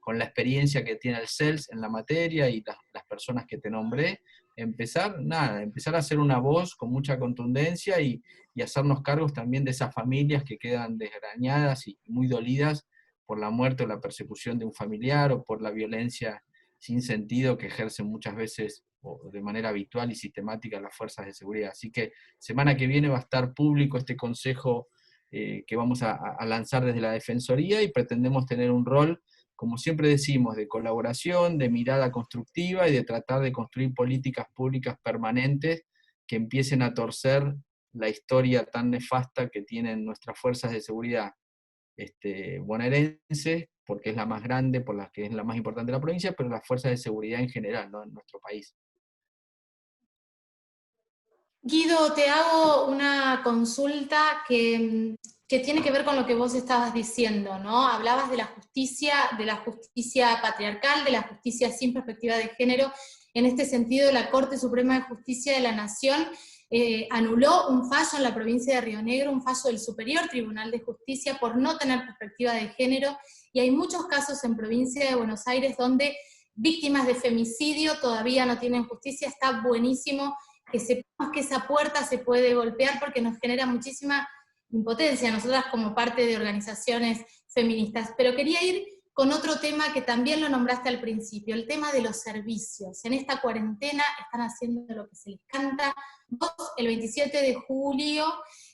con la experiencia que tiene el CELS en la materia y las personas que te nombré, empezar a hacer una voz con mucha contundencia y hacernos cargos también de esas familias que quedan desgrañadas y muy dolidas por la muerte o la persecución de un familiar o por la violencia sin sentido que ejercen muchas veces o de manera habitual y sistemática las fuerzas de seguridad. Así que semana que viene va a estar público este consejo que vamos a lanzar desde la Defensoría, y pretendemos tener un rol, como siempre decimos, de colaboración, de mirada constructiva y de tratar de construir políticas públicas permanentes que empiecen a torcer la historia tan nefasta que tienen nuestras fuerzas de seguridad bonaerenses porque es la más grande, por la que es la más importante de la provincia, pero las fuerzas de seguridad en general, ¿no?, en nuestro país. Guido, te hago una consulta que tiene que ver con lo que vos estabas diciendo, ¿no? Hablabas de la justicia patriarcal, de la justicia sin perspectiva de género. En este sentido, la Corte Suprema de Justicia de la Nación anuló un fallo en la provincia de Río Negro, un fallo del Superior Tribunal de Justicia por no tener perspectiva de género, y hay muchos casos en provincia de Buenos Aires donde víctimas de femicidio todavía no tienen justicia. Está buenísimo que sepamos que esa puerta se puede golpear porque nos genera muchísima impotencia a nosotras como parte de organizaciones feministas. Pero quería ir con otro tema que también lo nombraste al principio, el tema de los servicios. En esta cuarentena están haciendo lo que se les canta. Vos, el 27 de julio,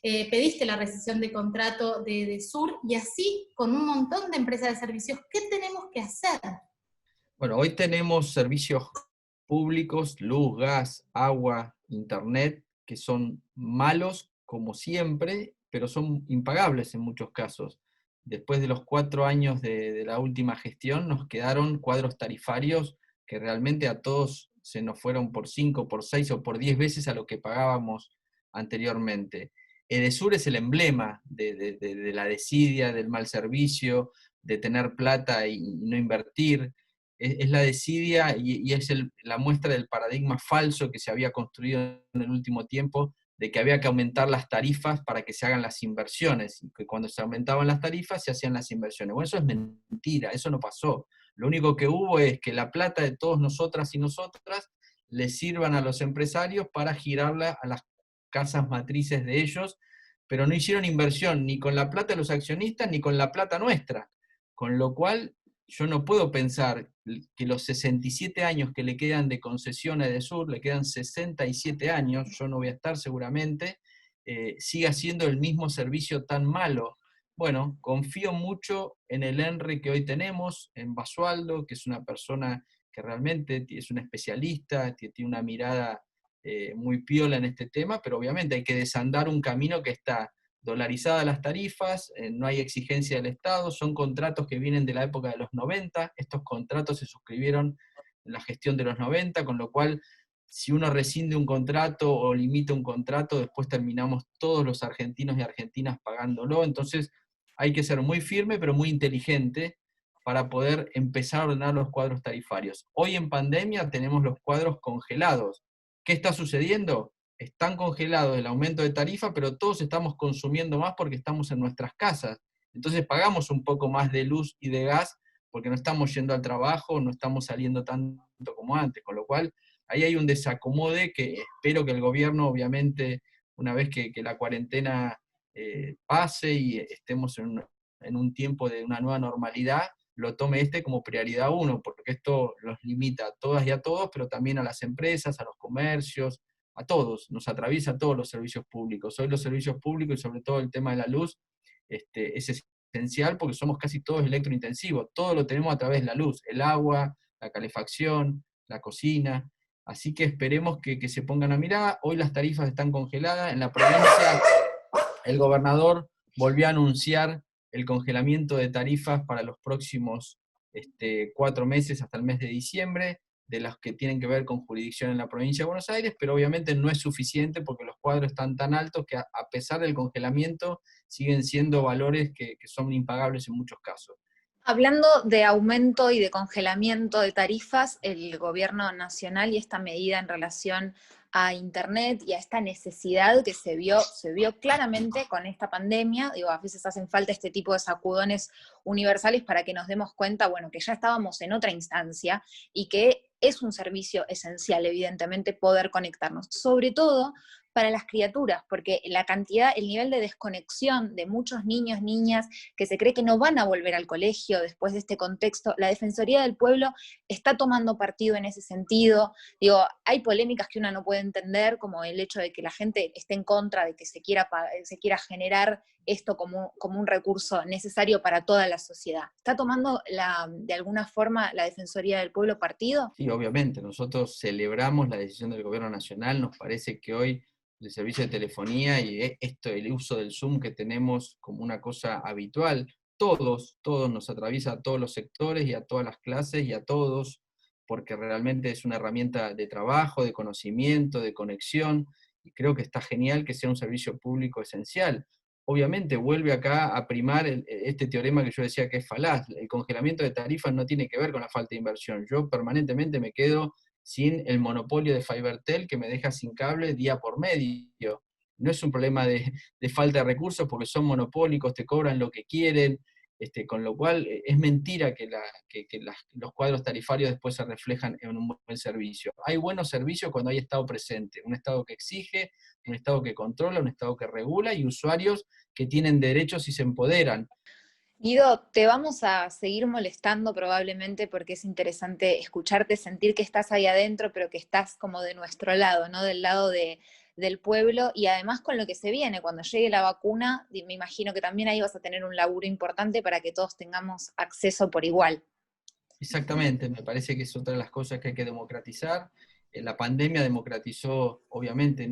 pediste la rescisión de contrato de Edesur, y así con un montón de empresas de servicios. ¿Qué tenemos que hacer? Bueno, hoy tenemos servicios públicos, luz, gas, agua, internet, que son malos como siempre, pero son impagables en muchos casos. Después de los 4 años de la última gestión, nos quedaron cuadros tarifarios que realmente a todos se nos fueron por 5, por 6 o por 10 veces a lo que pagábamos anteriormente. Edesur es el emblema de la desidia, del mal servicio, de tener plata y no invertir. Es la desidia y es la muestra del paradigma falso que se había construido en el último tiempo, de que había que aumentar las tarifas para que se hagan las inversiones, y que cuando se aumentaban las tarifas se hacían las inversiones. Bueno, eso es mentira, eso no pasó. Lo único que hubo es que la plata de todos nosotras y nosotras le sirvan a los empresarios para girarla a las casas matrices de ellos, pero no hicieron inversión ni con la plata de los accionistas ni con la plata nuestra, con lo cual yo no puedo pensar que los 67 años que le quedan de concesión a Edesur, le quedan 67 años, yo no voy a estar seguramente, siga siendo el mismo servicio tan malo. Bueno, confío mucho en el ENRE que hoy tenemos, en Basualdo, que es una persona que realmente es un especialista, que tiene una mirada muy piola en este tema, pero obviamente hay que desandar un camino que está dolarizadas las tarifas, no hay exigencia del Estado, son contratos que vienen de la época de los 90, estos contratos se suscribieron en la gestión de los 90, con lo cual si uno rescinde un contrato o limita un contrato, después terminamos todos los argentinos y argentinas pagándolo. Entonces hay que ser muy firme pero muy inteligente para poder empezar a ordenar los cuadros tarifarios. Hoy en pandemia tenemos los cuadros congelados. ¿Qué está sucediendo? Están congelados el aumento de tarifa, pero todos estamos consumiendo más porque estamos en nuestras casas. Entonces pagamos un poco más de luz y de gas porque no estamos yendo al trabajo, no estamos saliendo tanto como antes, con lo cual ahí hay un desacomode que espero que el gobierno, obviamente, una vez que la cuarentena pase y estemos en un tiempo de una nueva normalidad, lo tome como prioridad 1, porque esto los limita a todas y a todos, pero también a las empresas, a los comercios, a todos, nos atraviesa a todos los servicios públicos. Hoy los servicios públicos y sobre todo el tema de la luz es esencial porque somos casi todos electrointensivos, todo lo tenemos a través de la luz, el agua, la calefacción, la cocina, así que esperemos que se pongan a mirar. Hoy las tarifas están congeladas, en la provincia el gobernador volvió a anunciar el congelamiento de tarifas para los próximos 4 meses hasta el mes de diciembre, de las que tienen que ver con jurisdicción en la provincia de Buenos Aires, pero obviamente no es suficiente porque los cuadros están tan altos que a pesar del congelamiento siguen siendo valores que son impagables en muchos casos. Hablando de aumento y de congelamiento de tarifas, el gobierno nacional y esta medida en relación a Internet y a esta necesidad que se vio claramente con esta pandemia, digo, a veces hacen falta este tipo de sacudones universales para que nos demos cuenta, bueno, que ya estábamos en otra instancia y que es un servicio esencial, evidentemente, poder conectarnos, sobre todo para las criaturas, porque el nivel de desconexión de muchos niños, niñas, que se cree que no van a volver al colegio después de este contexto, la Defensoría del Pueblo está tomando partido en ese sentido. Digo, hay polémicas que uno no puede entender, como el hecho de que la gente esté en contra de que se quiera generar esto como un recurso necesario para toda la sociedad. ¿Está tomando de alguna forma la Defensoría del Pueblo partido? Sí, obviamente, nosotros celebramos la decisión del Gobierno Nacional, nos parece que hoy el servicio de telefonía y el uso del Zoom que tenemos como una cosa habitual, todos nos atraviesa a todos los sectores y a todas las clases y a todos, porque realmente es una herramienta de trabajo, de conocimiento, de conexión, y creo que está genial que sea un servicio público esencial. Obviamente vuelve acá a primar este teorema que yo decía que es falaz. El congelamiento de tarifas no tiene que ver con la falta de inversión. Yo permanentemente me quedo sin el monopolio de FiberTel que me deja sin cable día por medio. No es un problema de falta de recursos porque son monopólicos, te cobran lo que quieren, con lo cual es mentira que los cuadros tarifarios después se reflejan en un buen servicio. Hay buenos servicios cuando hay Estado presente, un Estado que exige, un Estado que controla, un Estado que regula y usuarios que tienen derechos y se empoderan. Guido, te vamos a seguir molestando probablemente porque es interesante escucharte, sentir que estás ahí adentro, pero que estás como de nuestro lado, ¿no? Del lado del pueblo, y además con lo que se viene, cuando llegue la vacuna, me imagino que también ahí vas a tener un laburo importante para que todos tengamos acceso por igual. Exactamente, me parece que es otra de las cosas que hay que democratizar. La pandemia democratizó, obviamente,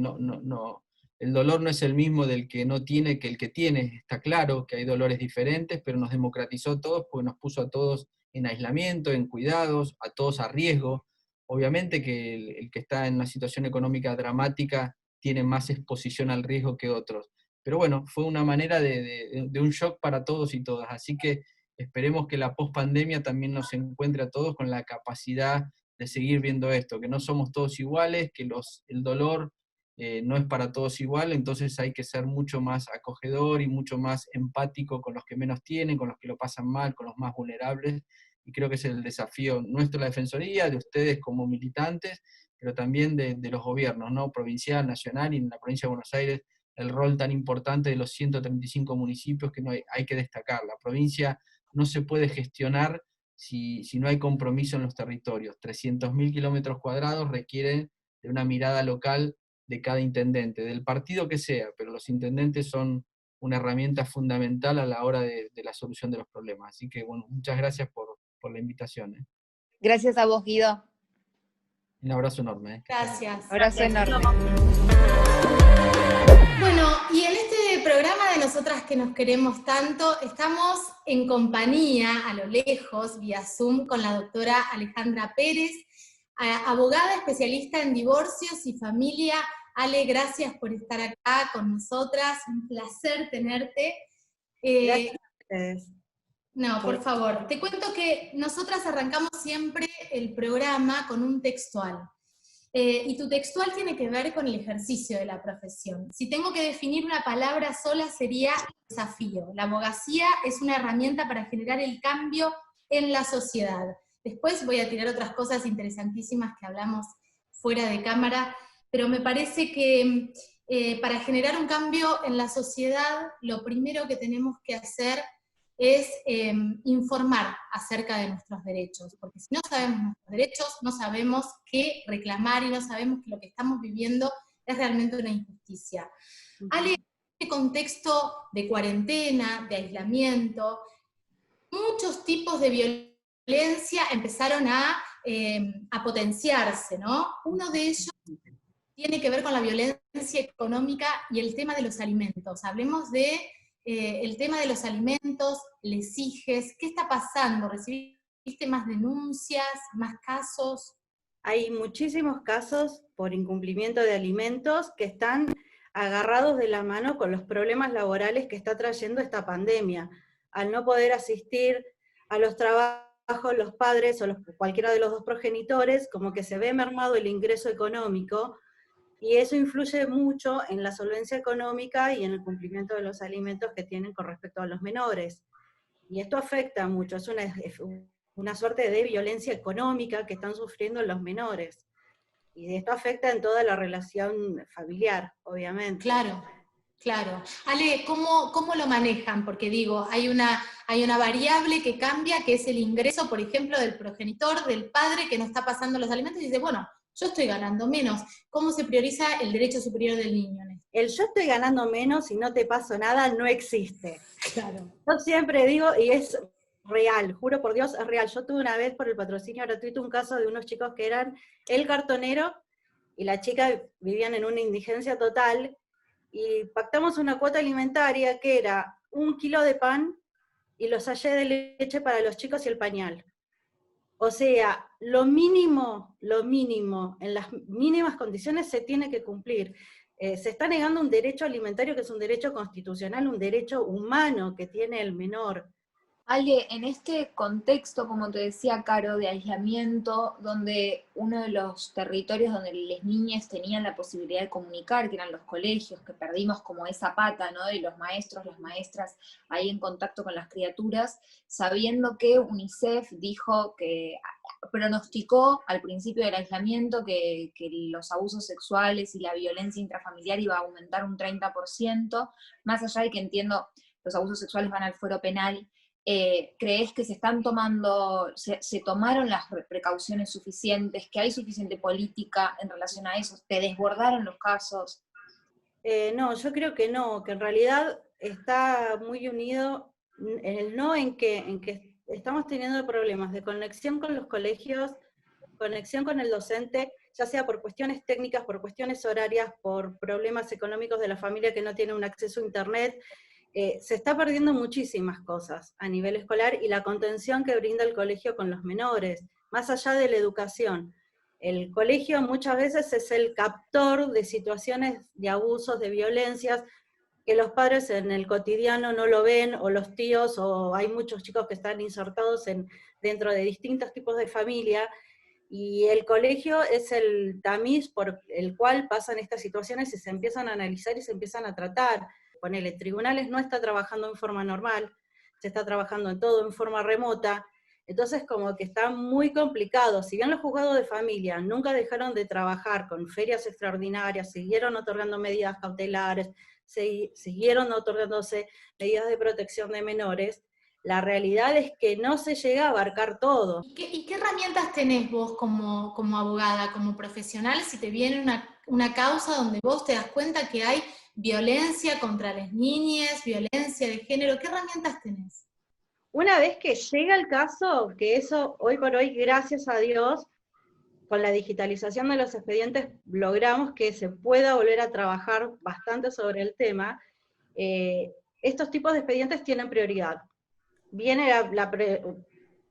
el dolor no es el mismo del que no tiene que el que tiene. Está claro que hay dolores diferentes, pero nos democratizó a todos porque nos puso a todos en aislamiento, en cuidados, a todos a riesgo. Obviamente que el que está en una situación económica dramática tiene más exposición al riesgo que otros. Pero bueno, fue una manera de un shock para todos y todas. Así que esperemos que la pospandemia también nos encuentre a todos con la capacidad de seguir viendo esto, que no somos todos iguales, que el dolor no es para todos igual, entonces hay que ser mucho más acogedor y mucho más empático con los que menos tienen, con los que lo pasan mal, con los más vulnerables, y creo que es el desafío nuestro, la Defensoría, de ustedes como militantes, pero también de los gobiernos, ¿no? Provincial, nacional, y en la provincia de Buenos Aires, el rol tan importante de los 135 municipios que hay que destacar. La provincia no se puede gestionar si no hay compromiso en los territorios. 300.000 kilómetros cuadrados requieren de una mirada local de cada intendente, del partido que sea, pero los intendentes son una herramienta fundamental a la hora de la solución de los problemas. Así que, bueno, muchas gracias por la invitación. Gracias a vos, Guido. Un abrazo enorme. Gracias. Abrazo enorme. Bueno, y en este programa de Nosotras que nos queremos tanto, estamos en compañía, a lo lejos, vía Zoom, con la doctora Alejandra Pérez, abogada especialista en divorcios y familia. Ale, gracias por estar acá con nosotras, un placer tenerte. Gracias. No, por favor. Te cuento que nosotras arrancamos siempre el programa con un textual. Y tu textual tiene que ver con el ejercicio de la profesión. Si tengo que definir una palabra sola sería desafío. La abogacía es una herramienta para generar el cambio en la sociedad. Después voy a tirar otras cosas interesantísimas que hablamos fuera de cámara, pero me parece que para generar un cambio en la sociedad, lo primero que tenemos que hacer es informar acerca de nuestros derechos, porque si no sabemos nuestros derechos, no sabemos qué reclamar y no sabemos que lo que estamos viviendo es realmente una injusticia. Ale, en este contexto de cuarentena, de aislamiento, muchos tipos de violencia empezaron a potenciarse, ¿no? Uno de ellos tiene que ver con la violencia económica y el tema de los alimentos. Hablemos de el tema de los alimentos, lesijes. ¿Qué está pasando? ¿Recibiste más denuncias, más casos? Hay muchísimos casos por incumplimiento de alimentos que están agarrados de la mano con los problemas laborales que está trayendo esta pandemia. Al no poder asistir a los trabajos, los padres o cualquiera de los dos progenitores, como que se ve mermado el ingreso económico, y eso influye mucho en la solvencia económica y en el cumplimiento de los alimentos que tienen con respecto a los menores. Y esto afecta mucho, es una suerte de violencia económica que están sufriendo los menores. Y esto afecta en toda la relación familiar, obviamente. Claro, claro. Ale, ¿cómo lo manejan? Porque digo, hay una variable que cambia, que es el ingreso, por ejemplo, del progenitor, del padre que no está pasando los alimentos, y dice, bueno, yo estoy ganando menos. ¿Cómo se prioriza el derecho superior del niño? El yo estoy ganando menos y no te paso nada no existe. Claro. Yo siempre digo, y es real, juro por Dios, es real. Yo tuve una vez por el patrocinio gratuito un caso de unos chicos que eran el cartonero y la chica vivían en una indigencia total, y pactamos una cuota alimentaria que era 1 kilo de pan y los sachets de leche para los chicos y el pañal. O sea, lo mínimo, en las mínimas condiciones se tiene que cumplir. Se está negando un derecho alimentario que es un derecho constitucional, un derecho humano que tiene el menor. Ale, en este contexto, como te decía Caro, de aislamiento, donde uno de los territorios donde las niñas tenían la posibilidad de comunicar, que eran los colegios, que perdimos como esa pata, ¿no?, de los maestros, las maestras ahí en contacto con las criaturas, sabiendo que UNICEF dijo que pronosticó al principio del aislamiento que los abusos sexuales y la violencia intrafamiliar iba a aumentar un 30%, más allá de que entiendo los abusos sexuales van al fuero penal. ¿Crees que se tomaron las precauciones suficientes, que hay suficiente política en relación a eso? ¿Te desbordaron los casos? No, yo creo que no, que en realidad está muy unido en que estamos teniendo problemas de conexión con los colegios, conexión con el docente, ya sea por cuestiones técnicas, por cuestiones horarias, por problemas económicos de la familia que no tiene un acceso a internet. Se está perdiendo muchísimas cosas a nivel escolar y la contención que brinda el colegio con los menores, más allá de la educación. El colegio muchas veces es el captor de situaciones de abusos, de violencias, que los padres en el cotidiano no lo ven, o los tíos, o hay muchos chicos que están insertados dentro de distintos tipos de familia, y el colegio es el tamiz por el cual pasan estas situaciones y se empiezan a analizar y se empiezan a tratar. Ponele, tribunales no está trabajando en forma normal, se está trabajando en todo en forma remota, entonces como que está muy complicado. Si bien los juzgados de familia nunca dejaron de trabajar con ferias extraordinarias, siguieron otorgando medidas cautelares, siguieron otorgándose medidas de protección de menores, la realidad es que no se llega a abarcar todo. ¿Y qué herramientas tenés vos como abogada, como profesional, si te viene una causa donde vos te das cuenta que hay violencia contra las niñas, violencia de género? ¿Qué herramientas tenés? Una vez que llega el caso, que eso hoy por hoy, gracias a Dios, con la digitalización de los expedientes logramos que se pueda volver a trabajar bastante sobre el tema, estos tipos de expedientes tienen prioridad. Viene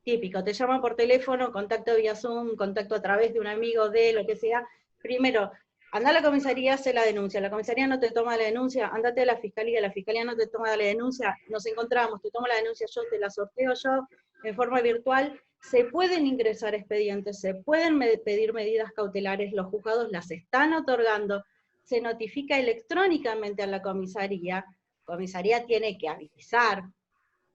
típico, te llaman por teléfono, contacto vía Zoom, contacto a través de un amigo, de lo que sea. Primero, anda a la comisaría, hace la denuncia. La comisaría no te toma la denuncia, andate a la fiscalía no te toma la denuncia, nos encontramos, te tomo la denuncia yo, te la sorteo yo, en forma virtual. Se pueden ingresar expedientes, se pueden pedir medidas cautelares, los juzgados las están otorgando, se notifica electrónicamente a la comisaría tiene que avisar,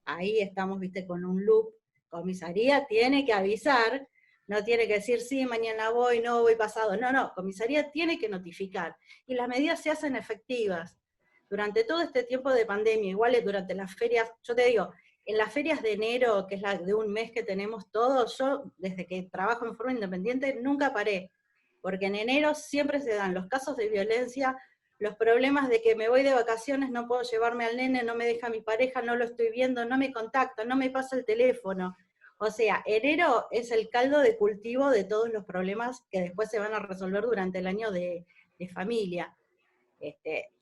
ahí estamos, viste, con un loop, comisaría tiene que avisar, no tiene que decir, sí, mañana voy, no, voy pasado, no, comisaría tiene que notificar, y las medidas se hacen efectivas. Durante todo este tiempo de pandemia, igual durante las ferias, yo te digo, en las ferias de enero, que es la de un mes que tenemos todos, yo desde que trabajo en forma independiente nunca paré, porque en enero siempre se dan los casos de violencia, los problemas de que me voy de vacaciones, no puedo llevarme al nene, no me deja mi pareja, no lo estoy viendo, no me contacta, no me pasa el teléfono. O sea, enero es el caldo de cultivo de todos los problemas que después se van a resolver durante el año de familia.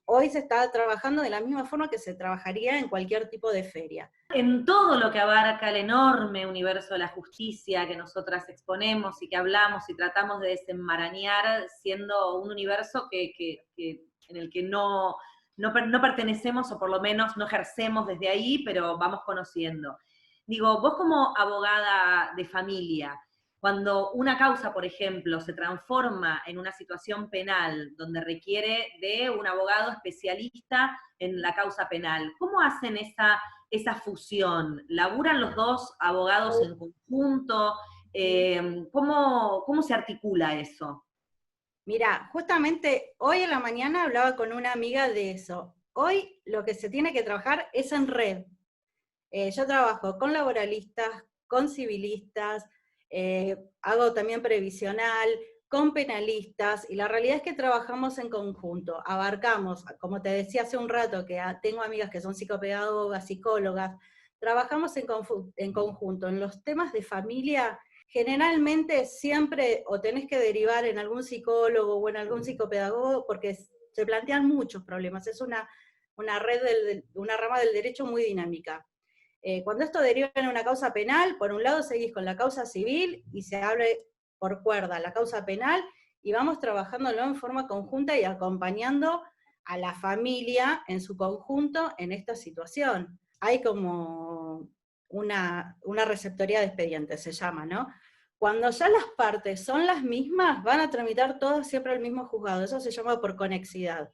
Hoy se está trabajando de la misma forma que se trabajaría en cualquier tipo de feria. En todo lo que abarca el enorme universo de la justicia que nosotras exponemos y que hablamos y tratamos de desenmarañar, siendo un universo en el que no pertenecemos, o por lo menos no ejercemos desde ahí, pero vamos conociendo. Digo, vos como abogada de familia, cuando una causa, por ejemplo, se transforma en una situación penal donde requiere de un abogado especialista en la causa penal, ¿cómo hacen esa fusión? ¿Laburan los dos abogados en conjunto? ¿Cómo se articula eso? Mira, justamente hoy en la mañana hablaba con una amiga de eso. Hoy lo que se tiene que trabajar es en red. Yo trabajo con laboralistas, con civilistas, hago también previsional, con penalistas, y la realidad es que trabajamos en conjunto, abarcamos, como te decía hace un rato, que tengo amigas que son psicopedagogas, psicólogas, trabajamos en conjunto. En los temas de familia, generalmente siempre o tenés que derivar en algún psicólogo o en algún psicopedagogo, porque se plantean muchos problemas, es una rama del derecho muy dinámica. Cuando esto deriva en una causa penal, por un lado seguís con la causa civil y se abre por cuerda la causa penal, y vamos trabajándolo en forma conjunta y acompañando a la familia en su conjunto en esta situación. Hay como una receptoría de expedientes, se llama, ¿no? Cuando ya las partes son las mismas, van a tramitar todas siempre al mismo juzgado. Eso se llama por conexidad.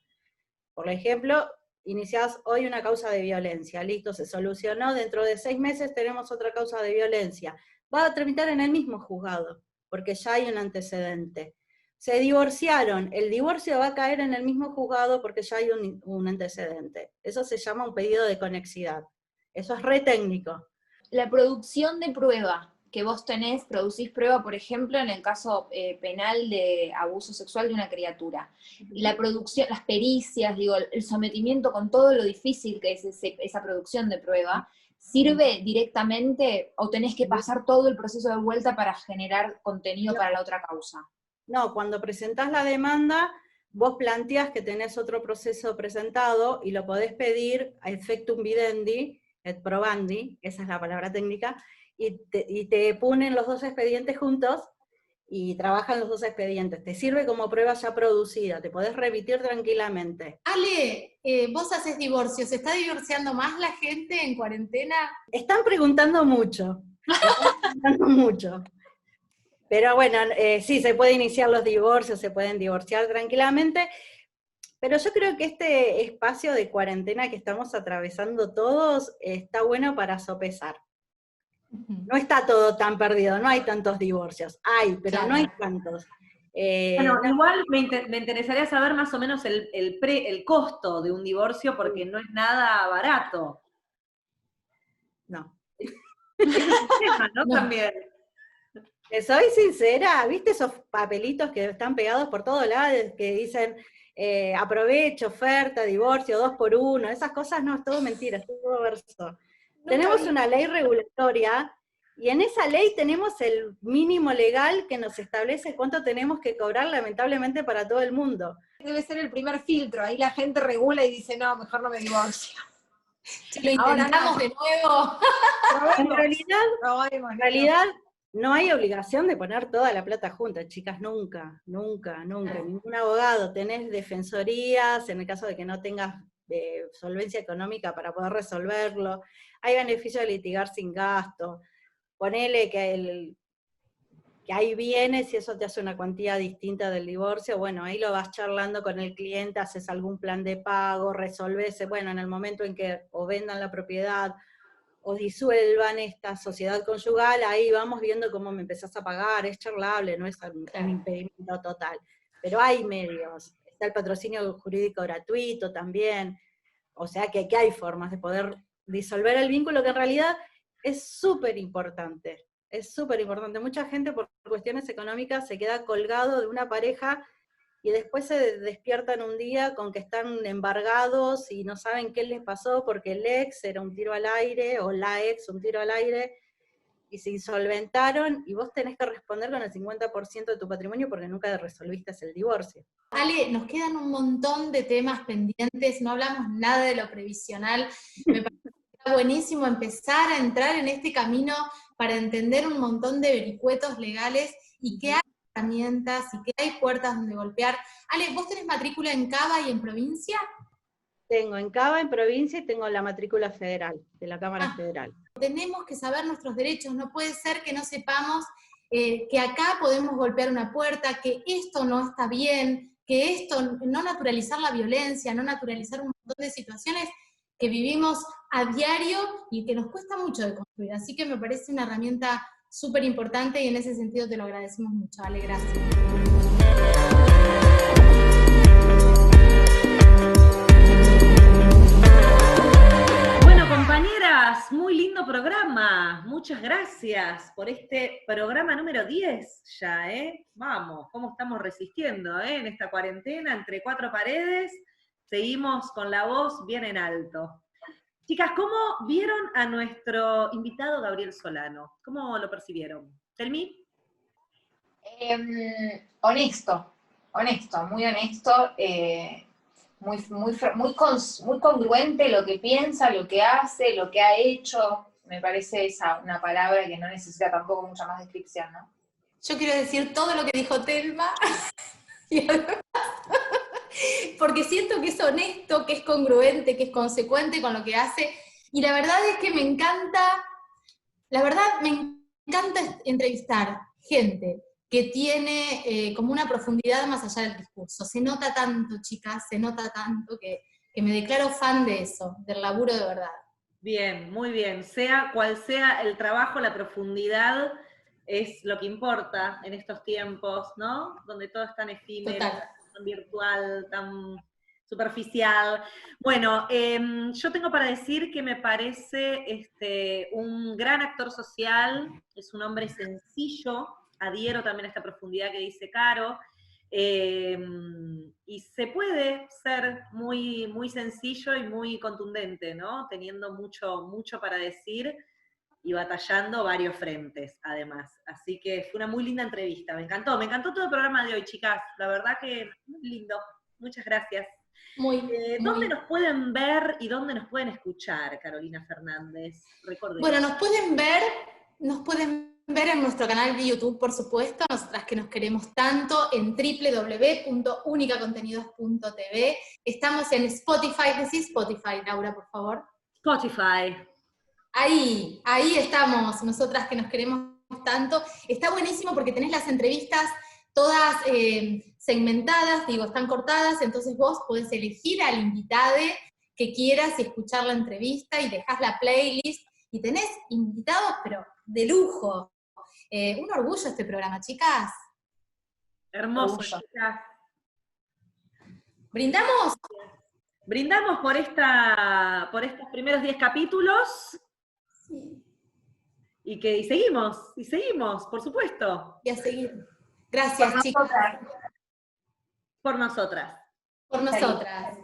Por ejemplo, iniciás hoy una causa de violencia, listo, se solucionó, dentro de 6 meses tenemos otra causa de violencia. Va a tramitar en el mismo juzgado, porque ya hay un antecedente. Se divorciaron, el divorcio va a caer en el mismo juzgado porque ya hay un antecedente. Eso se llama un pedido de conexidad. Eso es re técnico. La producción de prueba que vos producís prueba, por ejemplo, en el caso penal de abuso sexual de una criatura. La producción, las pericias, digo, el sometimiento con todo lo difícil que es esa producción de prueba, ¿sirve directamente o tenés que pasar todo el proceso de vuelta para generar contenido para la otra causa? No, cuando presentás la demanda, vos planteás que tenés otro proceso presentado y lo podés pedir a effectum videndi, et probandi, esa es la palabra técnica, y te ponen los dos expedientes juntos y trabajan los dos expedientes. Te sirve como prueba ya producida, te podés remitir tranquilamente. Ale, vos haces divorcios, ¿se está divorciando más la gente en cuarentena? Están preguntando mucho, Pero bueno, sí, se puede iniciar los divorcios, se pueden divorciar tranquilamente, pero yo creo que este espacio de cuarentena que estamos atravesando todos está bueno para sopesar. No está todo tan perdido, no hay tantos divorcios. Hay, pero claro, no hay tantos. Bueno, igual me interesaría saber más o menos el costo de un divorcio, porque no es nada barato. No. Es un tema, ¿no? No. También. Soy sincera, ¿viste esos papelitos que están pegados por todos lados que dicen aprovecho, oferta, divorcio, 2 por 1? Esas cosas no, es todo mentira, es todo verso. Tenemos una ley regulatoria, y en esa ley tenemos el mínimo legal que nos establece cuánto tenemos que cobrar, lamentablemente, para todo el mundo. Debe ser el primer filtro, ahí la gente regula y dice, no, mejor no me divorcio. Si lo intentamos de nuevo. En realidad, no hay obligación de poner toda la plata junta, chicas, nunca. Ningún abogado, tenés defensorías, en el caso de que no tengas solvencia económica para poder resolverlo, hay beneficio de litigar sin gasto, ponele que hay bienes y eso te hace una cuantía distinta del divorcio, bueno, ahí lo vas charlando con el cliente, haces algún plan de pago, resolvés, bueno, en el momento en que o vendan la propiedad, o disuelvan esta sociedad conyugal, ahí vamos viendo cómo me empezás a pagar, es charlable, no es un impedimento total, pero hay medios, está el patrocinio jurídico gratuito también, o sea que hay formas de poder disolver el vínculo, que en realidad es súper importante, mucha gente por cuestiones económicas se queda colgado de una pareja y después se despiertan un día con que están embargados y no saben qué les pasó porque el ex era un tiro al aire, o la ex un tiro al aire, y se insolventaron, y vos tenés que responder con el 50% de tu patrimonio porque nunca resolviste el divorcio. Ale, nos quedan un montón de temas pendientes, no hablamos nada de lo previsional, me parece que está buenísimo empezar a entrar en este camino para entender un montón de vericuetos legales y que hay herramientas y que hay puertas donde golpear. Ale, ¿vos tenés matrícula en Cava y en provincia? Tengo en Cava, en provincia, y tengo la matrícula federal, de la Cámara Federal. Tenemos que saber nuestros derechos, no puede ser que no sepamos que acá podemos golpear una puerta, que esto no está bien, que esto, no naturalizar la violencia, no naturalizar un montón de situaciones que vivimos a diario y que nos cuesta mucho de construir. Así que me parece una herramienta súper importante y en ese sentido te lo agradecemos mucho. Ale, gracias. Compañeras, muy lindo programa, muchas gracias por este programa número 10 ya, Vamos, cómo estamos resistiendo, en esta cuarentena, entre 4 paredes, seguimos con la voz bien en alto. Chicas, ¿cómo vieron a nuestro invitado Gabriel Solano? ¿Cómo lo percibieron? ¿Telmi? Honesto, muy honesto, muy congruente lo que piensa, lo que hace, lo que ha hecho. Me parece esa una palabra que no necesita tampoco mucha más descripción, ¿no? Yo quiero decir todo lo que dijo Telma, y además, porque siento que es honesto, que es congruente, que es consecuente con lo que hace, y la verdad es que me encanta entrevistar gente que tiene como una profundidad más allá del discurso. Se nota tanto, chicas, se nota tanto que me declaro fan de eso, del laburo de verdad. Bien, muy bien. Sea cual sea el trabajo, la profundidad es lo que importa en estos tiempos, ¿no? Donde todo es tan efímero, Total. tan virtual, tan superficial. Bueno, yo tengo para decir que me parece un gran actor social, es un hombre sencillo, adhiero también a esta profundidad que dice Caro, y se puede ser muy, muy sencillo y muy contundente, ¿no? Teniendo mucho para decir y batallando varios frentes, además. Así que fue una muy linda entrevista, me encantó todo el programa de hoy, chicas, la verdad que muy lindo, muchas gracias. ¿Dónde nos pueden ver y dónde nos pueden escuchar, Carolina Fernández? Recordemos. Bueno, nos pueden ver en nuestro canal de YouTube, por supuesto, nosotras que nos queremos tanto, en www.unicacontenidos.tv. Estamos en Spotify. Decí Spotify, Laura, por favor. Spotify. Ahí estamos, nosotras que nos queremos tanto. Está buenísimo porque tenés las entrevistas todas segmentadas, están cortadas, entonces vos podés elegir al invitado que quieras y escuchar la entrevista y dejás la playlist y tenés invitados, pero de lujo. Un orgullo este programa, chicas. Hermoso, Orgullo. chicas. ¿Brindamos? Brindamos por estos primeros 10 capítulos. Sí. Y seguimos, por supuesto. Y a seguir. Gracias, chicas. Por nosotras. Por nosotras.